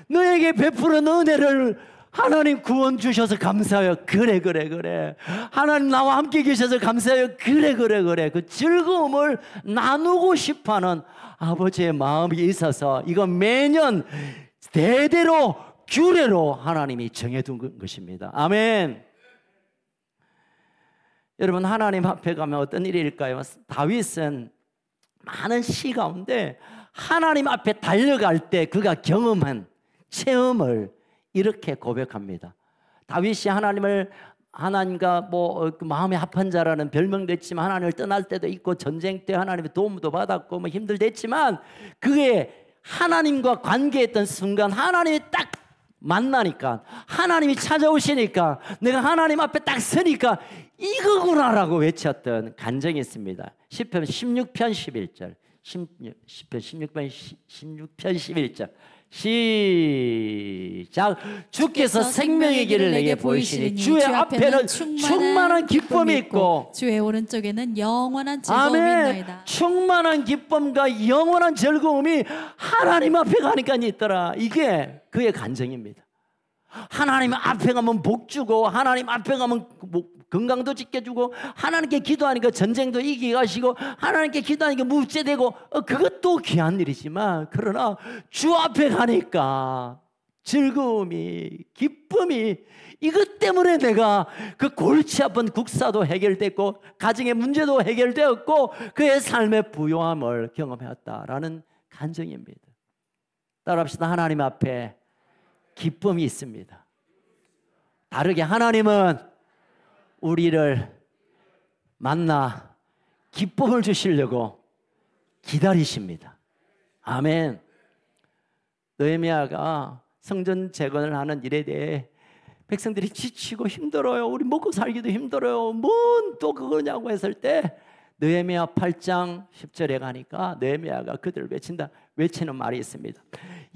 너에게 베푸는 은혜를 하나님 구원 주셔서 감사해요. 그래. 하나님 나와 함께 계셔서 감사해요. 그래. 그 즐거움을 나누고 싶어하는 아버지의 마음이 있어서 이건 매년 대대로 규례로 하나님이 정해둔 것입니다. 아멘. 여러분, 하나님 앞에 가면 어떤 일일까요? 다윗은 많은 시 가운데 하나님 앞에 달려갈 때 그가 경험한 체험을 이렇게 고백합니다. 다윗이 하나님과 뭐 마음에 합한 자라는 별명도 했지만 하나님을 떠날 때도 있고 전쟁 때 하나님의 도움도 받았고 뭐 힘들댔지만, 그게 하나님과 관계했던 순간 하나님이 딱 만나니까, 하나님이 찾아오시니까, 내가 하나님 앞에 딱 서니까 이거구나라고 외쳤던 간증이 있습니다. 시편 16편 11절, 시편 16편 11절 시작. 주께서 생명의 길을 내게 보이시니 주의 앞에는 충만한 기쁨이 있고 주의 오른쪽에는 영원한 즐거움이 있나이다. 충만한 기쁨과 영원한 즐거움이 하나님 앞에 가니까 있더라. 이게 그의 간증입니다. 하나님 앞에 가면 복 주고, 하나님 앞에 가면 건강도 지켜주고, 하나님께 기도하니까 전쟁도 이기게 하시고, 하나님께 기도하니까 무죄되고, 그것도 귀한 일이지만, 그러나 주 앞에 가니까 즐거움이, 기쁨이, 이것 때문에 내가 그 골치 아픈 국사도 해결됐고 가정의 문제도 해결되었고 그의 삶의 부요함을 경험했다라는 간증입니다. 따라합시다. 하나님 앞에 기쁨이 있습니다. 다르게 하나님은 우리를 만나 기쁨을 주시려고 기다리십니다. 아멘. 느헤미야가 성전 재건을 하는 일에 대해 백성들이 지치고 힘들어요. 우리 먹고 살기도 힘들어요. 뭔 또 그거냐고 했을 때 느헤미야 8장 10절에 가니까 느헤미야가 그들을 외치는 말이 있습니다.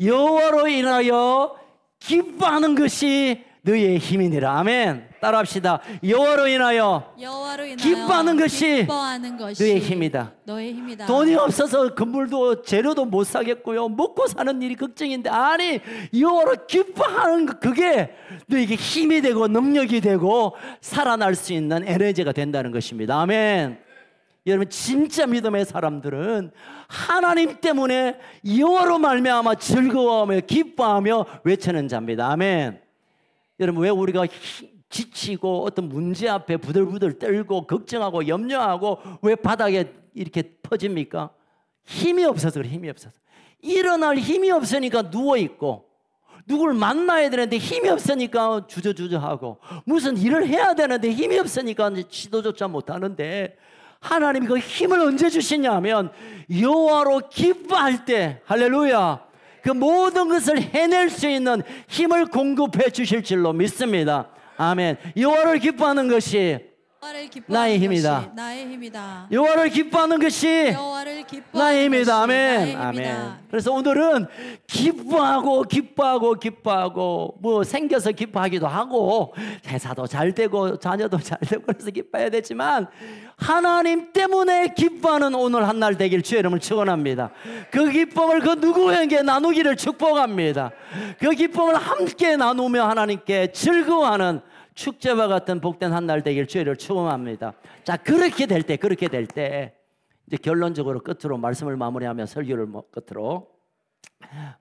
여호와로 인하여 기뻐하는 것이 너희의 힘이니라. 아멘. 따라합시다. 여호와로 인하여 기뻐하는 것이 너의 힘이다. 돈이 없어서 건물도 재료도 못 사겠고요, 먹고 사는 일이 걱정인데, 아니 여호와로 기뻐하는 것, 그게 너에게 힘이 되고 능력이 되고 살아날 수 있는 에너지가 된다는 것입니다. 아멘. 여러분, 진짜 믿음의 사람들은 하나님 때문에 여호와로 말미암아 즐거워하며 기뻐하며 외치는 자입니다. 아멘. 여러분, 왜 우리가 지치고 어떤 문제 앞에 부들부들 떨고 걱정하고 염려하고 왜 바닥에 이렇게 퍼집니까? 힘이 없어서 그래. 힘이 없어서. 일어날 힘이 없으니까 누워있고, 누굴 만나야 되는데 힘이 없으니까 주저주저하고, 무슨 일을 해야 되는데 힘이 없으니까 시도조차 못하는데, 하나님이 그 힘을 언제 주시냐 하면 여호와로 기뻐할 때, 할렐루야, 그 모든 것을 해낼 수 있는 힘을 공급해 주실 줄로 믿습니다. 아멘. 여호와를 기뻐하는 것이 나의 힘이다. 여호와를 기뻐하는 것이 나의 힘이다. 아멘. 아멘. 그래서 오늘은 기뻐하고 뭐 생겨서 기뻐하기도 하고 회사도 잘 되고 자녀도 잘 되고 그래서 기뻐해야 되지만, 하나님 때문에 기뻐하는 오늘 한 날 되길 주의 이름을 축원합니다. 그 기쁨을 그 누구에게 나누기를 축복합니다. 그 기쁨을 함께 나누며 하나님께 즐거워하는 축제와 같은 복된 한 날 되길 주의를 축원합니다. 자, 그렇게 될 때 이제 결론적으로 끝으로 말씀을 마무리하며 설교를 끝으로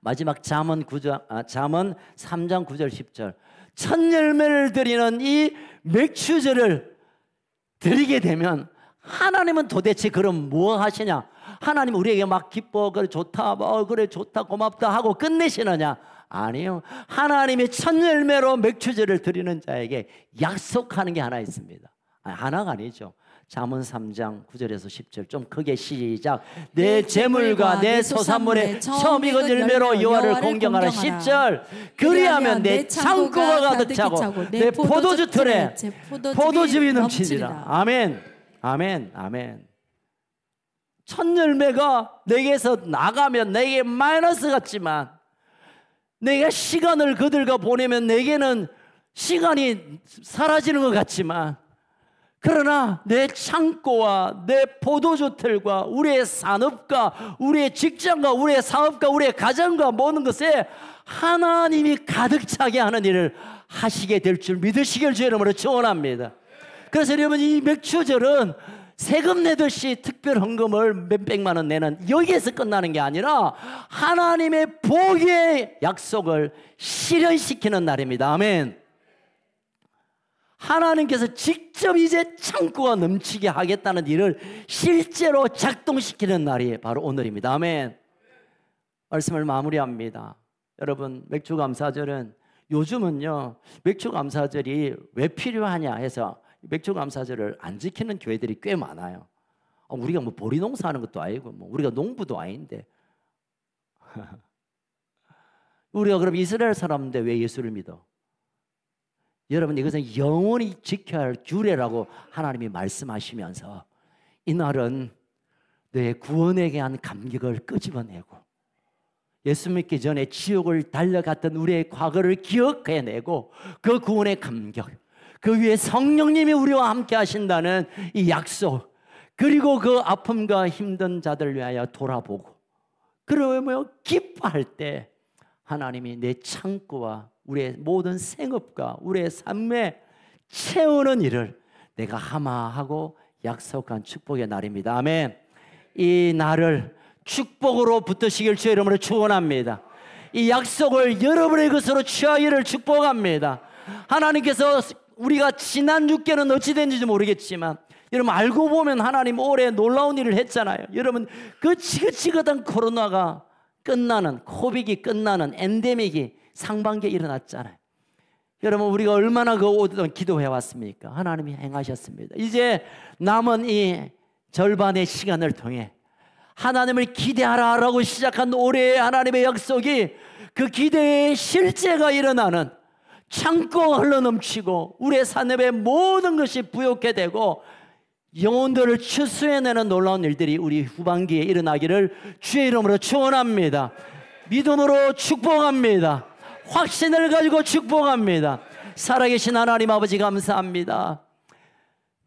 마지막 잠언 3장 9절 10절, 첫 열매를 드리는 이 맥추절을 드리게 되면 하나님은 도대체 그럼 뭐 하시냐? 하나님 우리에게 막 기뻐, 그래 좋다, 그래 좋다, 고맙다 하고 끝내시느냐? 아니요. 하나님이 첫 열매로 맥추절을 드리는 자에게 약속하는 게 하나 있습니다. 하나가 아니죠. 잠언 3장 9절에서 10절 좀 크게 시작. 내 재물과 내 소산물에 처음 익은 열매로 여호와를 공경하라. 10절. 그리하면 내 창고가 가득 차고 내 포도주 틀에 포도즙이 넘치리라. 아멘. 아멘. 아멘. 첫 열매가 내게서 나가면 내게 마이너스 같지만, 내가 시간을 그들과 보내면 내게는 시간이 사라지는 것 같지만, 그러나 내 창고와 내 포도주틀과 우리의 산업과 우리의 직장과 우리의 사업과 우리의 가정과 모든 것에 하나님이 가득 차게 하는 일을 하시게 될 줄 믿으시길 주의 이름으로 축원합니다. 그래서 여러분, 이 맥추절은 세금 내듯이 특별 헌금을 몇백만 원 내는 여기에서 끝나는 게 아니라 하나님의 복의 약속을 실현시키는 날입니다. 아멘. 하나님께서 직접 이제 창고가 넘치게 하겠다는 일을 실제로 작동시키는 날이 바로 오늘입니다. 아멘. 말씀을 마무리합니다. 여러분, 맥주감사절은 요즘은요, 맥주감사절이 왜 필요하냐 해서 맥주감사절을 안 지키는 교회들이 꽤 많아요. 우리가 뭐 보리농사 하는 것도 아니고 뭐 우리가 농부도 아닌데 우리가 그럼 이스라엘 사람인데 왜 예수를 믿어? 여러분, 이것은 영원히 지켜야 할 규례라고 하나님이 말씀하시면서, 이날은 내 구원에 대한 감격을 끄집어내고 예수 믿기 전에 지옥을 달려갔던 우리의 과거를 기억해내고 그 구원의 감격, 그 위에 성령님이 우리와 함께 하신다는 이 약속, 그리고 그 아픔과 힘든 자들 위하여 돌아보고 그러며 기뻐할 때 하나님이 내 창고와 우리의 모든 생업과 우리의 삶에 채우는 일을 내가 하마하고 약속한 축복의 날입니다. 아멘. 이 날을 축복으로 붙드시길 주의 이름으로 축원합니다. 이 약속을 여러분의 것으로 취하기를 축복합니다. 하나님께서 우리가 지난 6개는 어찌 된지 모르겠지만, 여러분 알고 보면 하나님 올해 놀라운 일을 했잖아요. 여러분, 그 지긋지긋한 코로나가 끝나는, 코빅이 끝나는 엔데믹이 상반기에 일어났잖아요. 여러분, 우리가 얼마나 그 오랫동안 기도해 왔습니까? 하나님이 행하셨습니다. 이제 남은 이 절반의 시간을 통해 하나님을 기대하라라고 시작한 올해의 하나님의 약속이 그 기대의 실제가 일어나는 창고가 흘러넘치고 우리의 산업의 모든 것이 부욕해 되고 영혼들을 추수해내는 놀라운 일들이 우리 후반기에 일어나기를 주의 이름으로 축원합니다. 믿음으로 축복합니다. 확신을 가지고 축복합니다. 살아계신 하나님 아버지 감사합니다.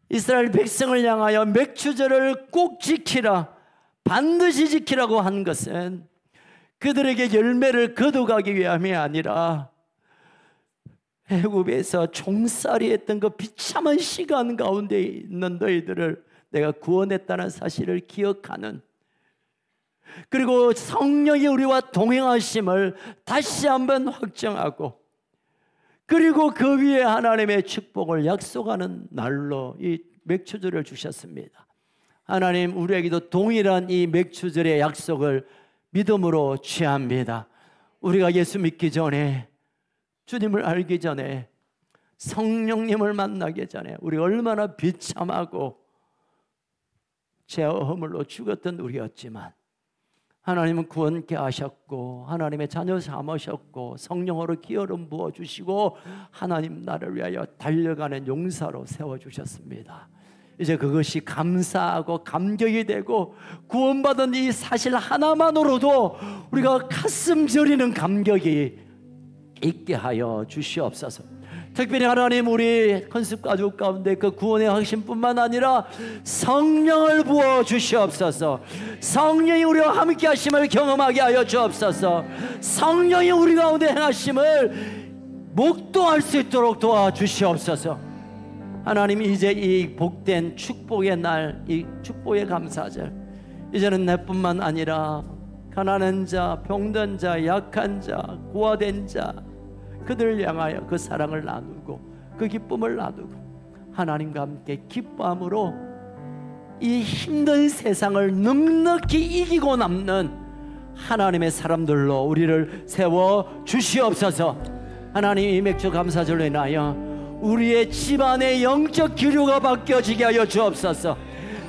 이스라엘 백성을 향하여 맥추절을 꼭 지키라, 반드시 지키라고 한 것은 그들에게 열매를 거둬가기 위함이 아니라 애굽에서 종살이 했던 그 비참한 시간 가운데 있는 너희들을 내가 구원했다는 사실을 기억하는, 그리고 성령이 우리와 동행하심을 다시 한번 확정하고, 그리고 그 위에 하나님의 축복을 약속하는 날로 이 맥추절을 주셨습니다. 하나님, 우리에게도 동일한 이 맥추절의 약속을 믿음으로 취합니다. 우리가 예수 믿기 전에, 주님을 알기 전에, 성령님을 만나기 전에 우리 얼마나 비참하고 죄와 허물로 죽었던 우리였지만 하나님은 구원케 하셨고 하나님의 자녀 삼으셨고 성령으로 기름 부어주시고 하나님 나를 위하여 달려가는 용사로 세워주셨습니다. 이제 그것이 감사하고 감격이 되고 구원받은 이 사실 하나만으로도 우리가 가슴 저리는 감격이 있게 하여 주시옵소서. 특별히 하나님, 우리 컨셉 가족 가운데 그 구원의 확신뿐만 아니라 성령을 부어 주시옵소서. 성령이 우리와 함께 하심을 경험하게 하여 주옵소서. 성령이 우리 가운데 행하심을 목도할 수 있도록 도와주시옵소서. 하나님, 이제 이 복된 축복의 날, 이 축복의 감사절, 이제는 내뿐만 아니라 가난한 자, 병든 자, 약한 자, 고아된 자, 그들을 향하여 그 사랑을 나누고 그 기쁨을 나누고 하나님과 함께 기뻐함으로 이 힘든 세상을 넉넉히 이기고 남는 하나님의 사람들로 우리를 세워 주시옵소서. 하나님, 이 맥주 감사절로 인하여 우리의 집안의 영적 기류가 바뀌어지게 하여 주옵소서.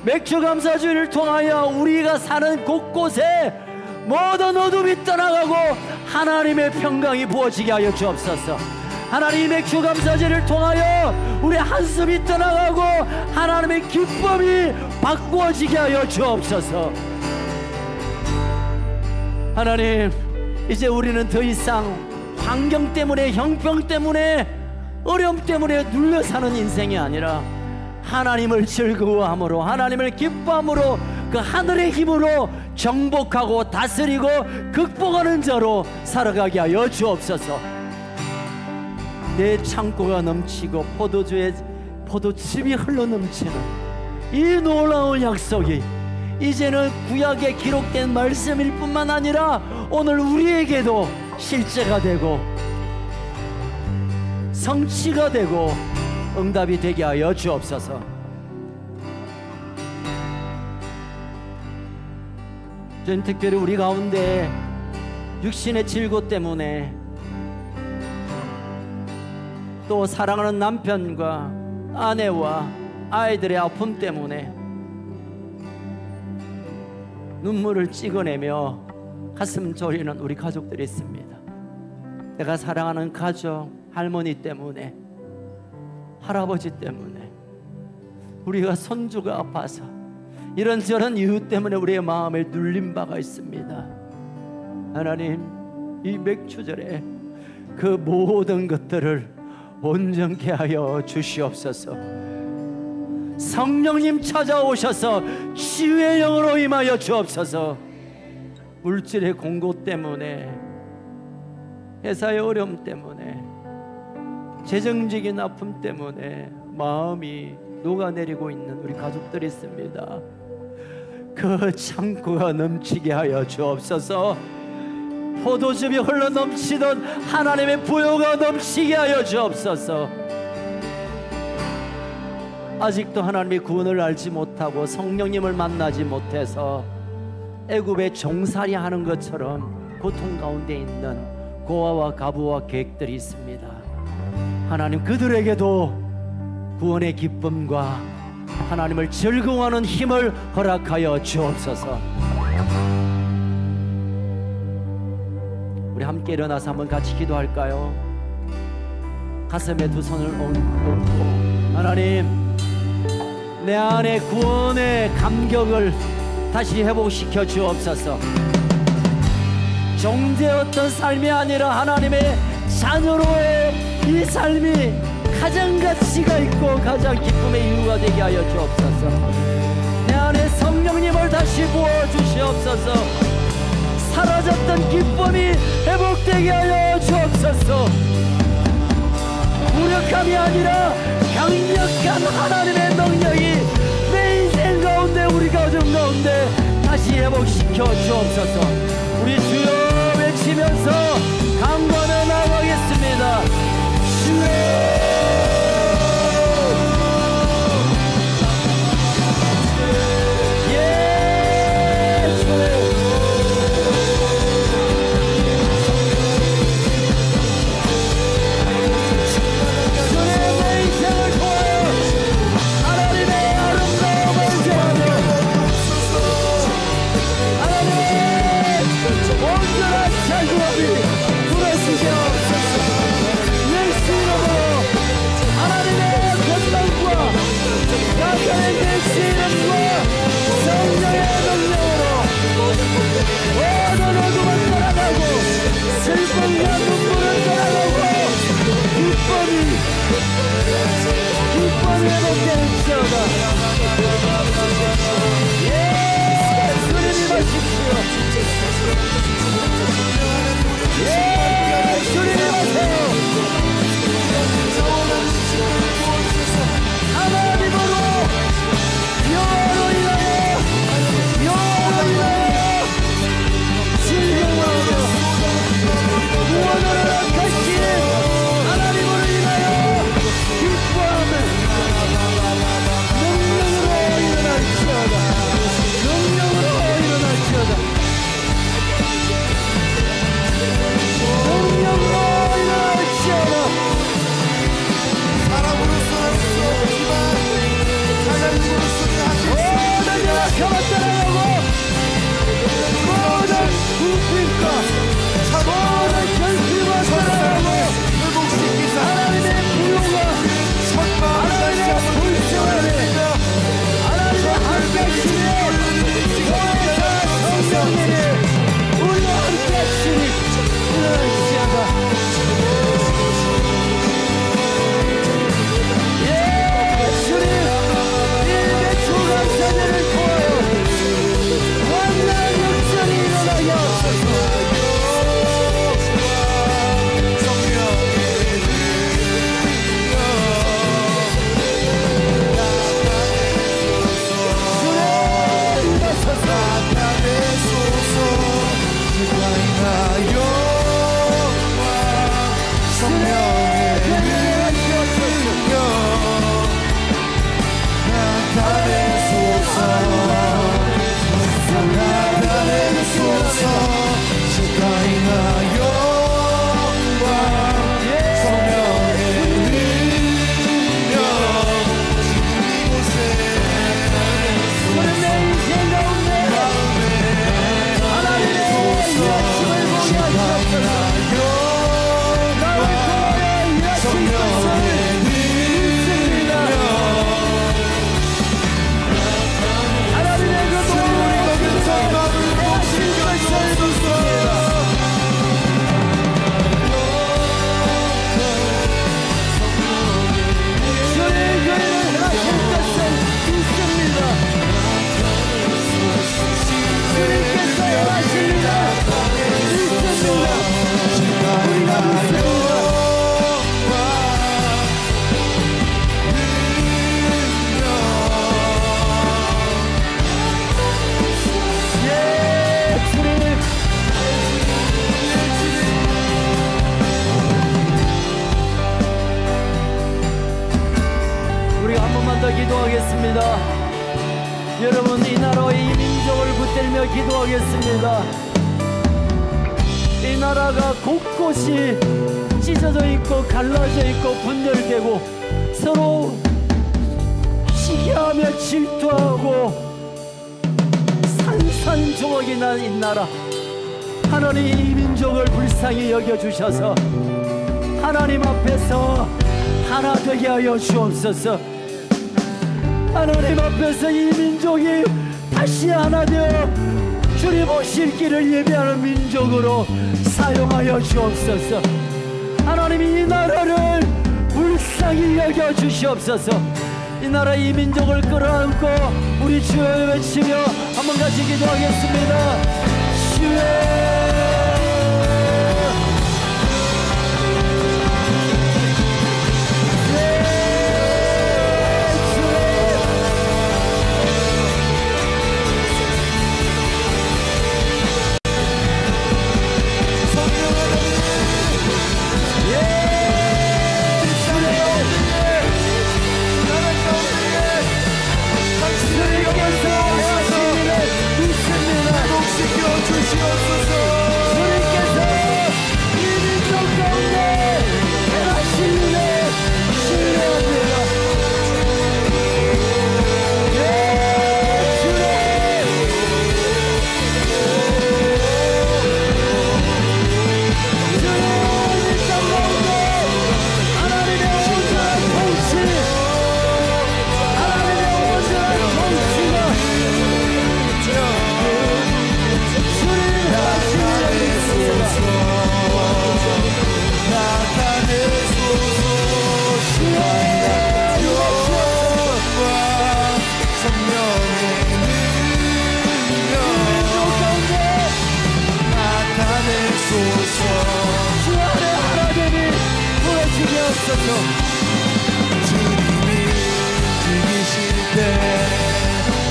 맥주 감사주를 통하여 우리가 사는 곳곳에 모든 어둠이 떠나가고 하나님의 평강이 부어지게 하여 주옵소서. 하나님, 맥주 감사제를 통하여 우리 한숨이 떠나가고 하나님의 기쁨이 바꾸어지게 하여 주옵소서. 하나님, 이제 우리는 더 이상 환경 때문에, 형평 때문에, 어려움 때문에 눌려 사는 인생이 아니라 하나님을 즐거워함으로, 하나님을 기뻐함으로, 그 하늘의 힘으로 정복하고 다스리고 극복하는 자로 살아가게 하여 주옵소서. 내 창고가 넘치고 포도즙이 흘러넘치는 이 놀라운 약속이 이제는 구약에 기록된 말씀일 뿐만 아니라 오늘 우리에게도 실제가 되고 성취가 되고 응답이 되게 하여 주옵소서. 저는 특별히 우리 가운데 육신의 질고 때문에, 또 사랑하는 남편과 아내와 아이들의 아픔 때문에 눈물을 찍어내며 가슴 졸이는 우리 가족들이 있습니다. 내가 사랑하는 가족, 할머니 때문에, 할아버지 때문에, 우리가 손주가 아파서 이런저런 이유 때문에 우리의 마음에 눌린 바가 있습니다. 하나님, 이 맥추절에 그 모든 것들을 온전케 하여 주시옵소서. 성령님 찾아오셔서 치유의 영으로 임하여 주옵소서. 물질의 공고 때문에, 회사의 어려움 때문에, 재정적인 아픔 때문에 마음이 녹아내리고 있는 우리 가족들이 있습니다. 그 창고가 넘치게 하여 주옵소서. 포도즙이 흘러넘치던 하나님의 부요가 넘치게 하여 주옵소서. 아직도 하나님의 구원을 알지 못하고 성령님을 만나지 못해서 애굽의 종살이 하는 것처럼 고통 가운데 있는 고아와 가부와 객들이 있습니다. 하나님, 그들에게도 구원의 기쁨과 하나님을 즐거워하는 힘을 허락하여 주옵소서. 우리 함께 일어나서 한번 같이 기도할까요? 가슴에 두 손을 얹고 하나님, 내 안에 구원의 감격을 다시 회복시켜 주옵소서. 정죄였던 삶이 아니라 하나님의 자녀로의 이 삶이 가장 가치가 있고 가장 기쁨의 이유가 되게 하여 주옵소서. 내 안에 성령님을 다시 부어주시옵소서. 사라졌던 기쁨이 회복되게 하여 주옵소서. 무력함이 아니라 강력한 하나님의 능력이 내 인생 가운데, 우리 가정 가운데 다시 회복시켜 주옵소서. 우리 주여 외치면서 강건해 나가겠습니다. 주여. 기도하겠습니다. 여러분, 이 나라의 이 민족을 붙들며 기도하겠습니다. 이 나라가 곳곳이 찢어져 있고 갈라져 있고 분열되고 서로 시기하며 질투하고 산산조각이 난 이 나라, 하나님 이 민족을 불쌍히 여겨주셔서 하나님 앞에서 하나 되게 하여 주옵소서. 하나님 앞에서 이 민족이 다시 하나 되어 주님 오실 길을 예배하는 민족으로 사용하여 주옵소서. 하나님이 이 나라를 불쌍히 여겨 주시옵소서. 이 나라 이 민족을 끌어안고 우리 주여 외치며 한번 같이 기도하겠습니다. 주여 주님이 움직이실 때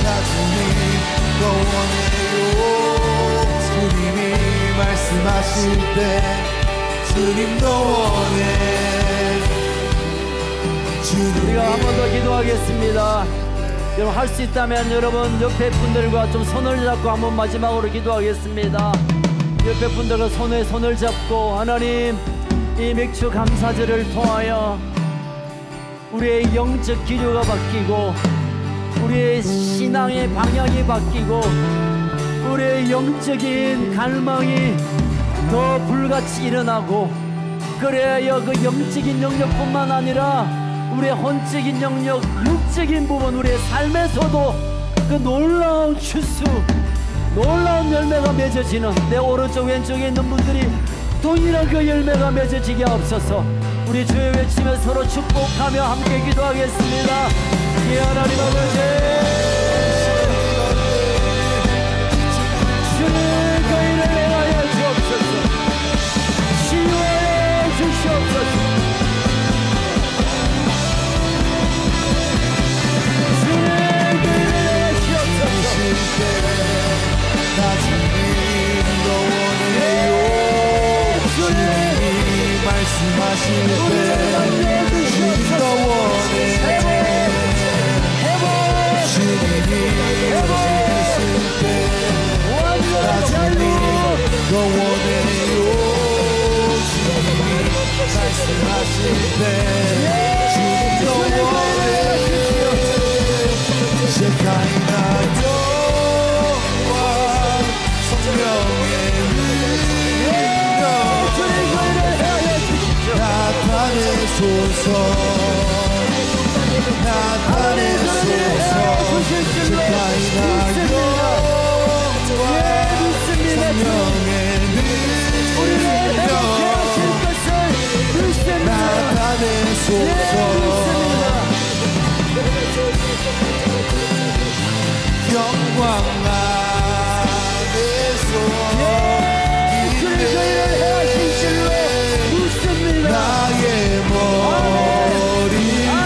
나중에 더 원해요. 주님이 말씀하실 때 주님 더 원해. 우리가 한 번 더 기도하겠습니다. 여러분 할 수 있다면 여러분 옆에 분들과 좀 손을 잡고 한번 마지막으로 기도하겠습니다. 옆에 분들과 손을 잡고 하나님 이 맥주 감사절을 통하여 우리의 영적 기류가 바뀌고 우리의 신앙의 방향이 바뀌고 우리의 영적인 갈망이 더 불같이 일어나고 그래야 그 영적인 영역뿐만 아니라 우리의 혼적인 영역, 육적인 부분 우리의 삶에서도 그 놀라운 추수, 놀라운 열매가 맺어지는 내 오른쪽 왼쪽에 있는 분들이 동일한 그 열매가 맺어지게 하옵소서. 우리 주여 외치며 서로 축복하며 함께 기도하겠습니다. 예, 하나님 아버지 주의 그 일을 행하여 주옵소서. 치유하여 주시옵소서. 주의 그 일을 주옵소서. 말씀하실 때 주님 더 원해. 주님이 오실 때 나중에 더 원해요. 주님이 말씀하실 때 주님 더 원해. 세상이나 영원 성령의 나타내소서. 나타내소서. 세상이나 영원 성령의 능력 나타내소서. 영광 안에서 나의 머리를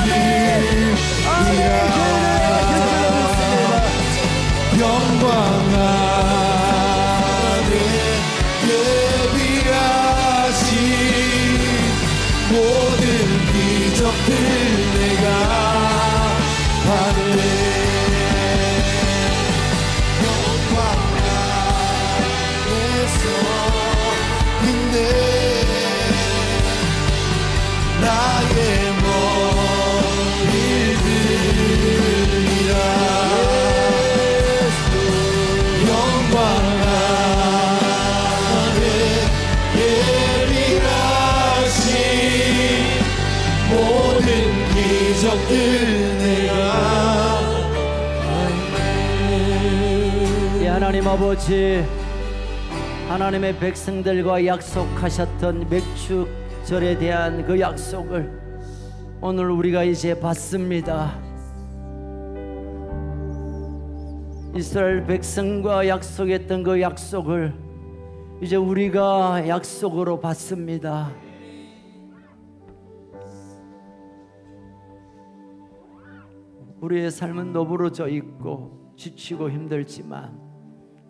영광 안에 예비하신 모든 기적들 내가 받네. 하나님 아버지, 하나님의 백성들과 약속하셨던 맥주절에 대한 그 약속을 오늘 우리가 이제 받습니다. 이스라엘 백성과 약속했던 그 약속을 이제 우리가 약속으로 받습니다. 우리의 삶은 너부러져 있고 지치고 힘들지만,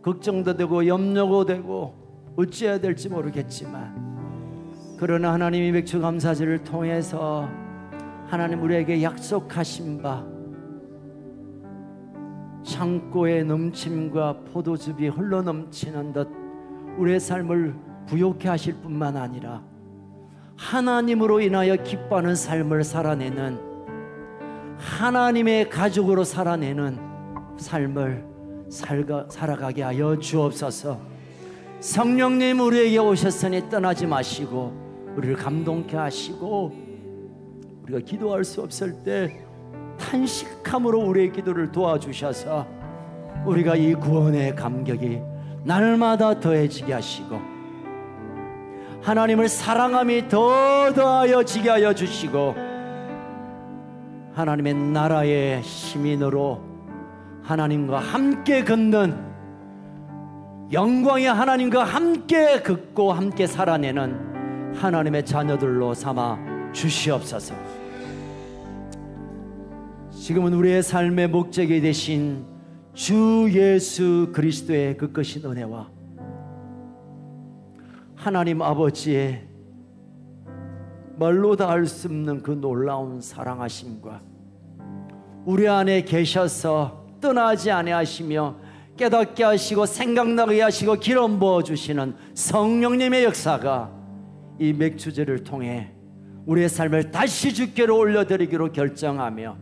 걱정도 되고 염려도 되고 어찌해야 될지 모르겠지만, 그러나 하나님이 맥주감사절을 통해서 하나님 우리에게 약속하신 바, 창고의 넘침과 포도즙이 흘러넘치는 듯 우리의 삶을 부욕해 하실 뿐만 아니라 하나님으로 인하여 기뻐하는 삶을 살아내는, 하나님의 가족으로 살아내는 삶을 살아가게 하여 주옵소서. 성령님 우리에게 오셨으니 떠나지 마시고 우리를 감동케 하시고, 우리가 기도할 수 없을 때 탄식함으로 우리의 기도를 도와주셔서 우리가 이 구원의 감격이 날마다 더해지게 하시고, 하나님을 사랑함이 더하여 지게 하여 주시고, 하나님의 나라의 시민으로 하나님과 함께 걷는, 영광의 하나님과 함께 걷고 함께 살아내는 하나님의 자녀들로 삼아 주시옵소서. 지금은 우리의 삶의 목적이 되신 주 예수 그리스도의 그 크신 은혜와 하나님 아버지의 말로 다 알 수 없는 그 놀라운 사랑하심과 우리 안에 계셔서 떠나지 아니하시며 깨닫게 하시고 생각나게 하시고 기름 부어주시는 성령님의 역사가 이 맥주제를 통해 우리의 삶을 다시 주께로 올려드리기로 결정하며,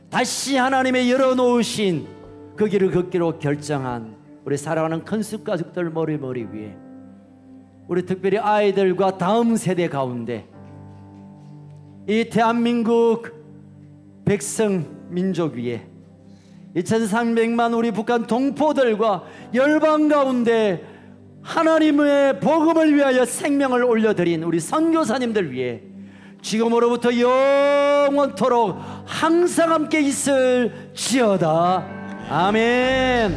다시 하나님의 열어놓으신 그 길을 걷기로 결정한 우리 사랑하는 큰숙 가족들 머리 위에, 우리 특별히 아이들과 다음 세대 가운데 이 대한민국 백성 민족 위에 2300만 우리 북한 동포들과 열방 가운데 하나님의 복음을 위하여 생명을 올려드린 우리 선교사님들 위해 지금으로부터 영원토록 항상 함께 있을지어다. 아멘.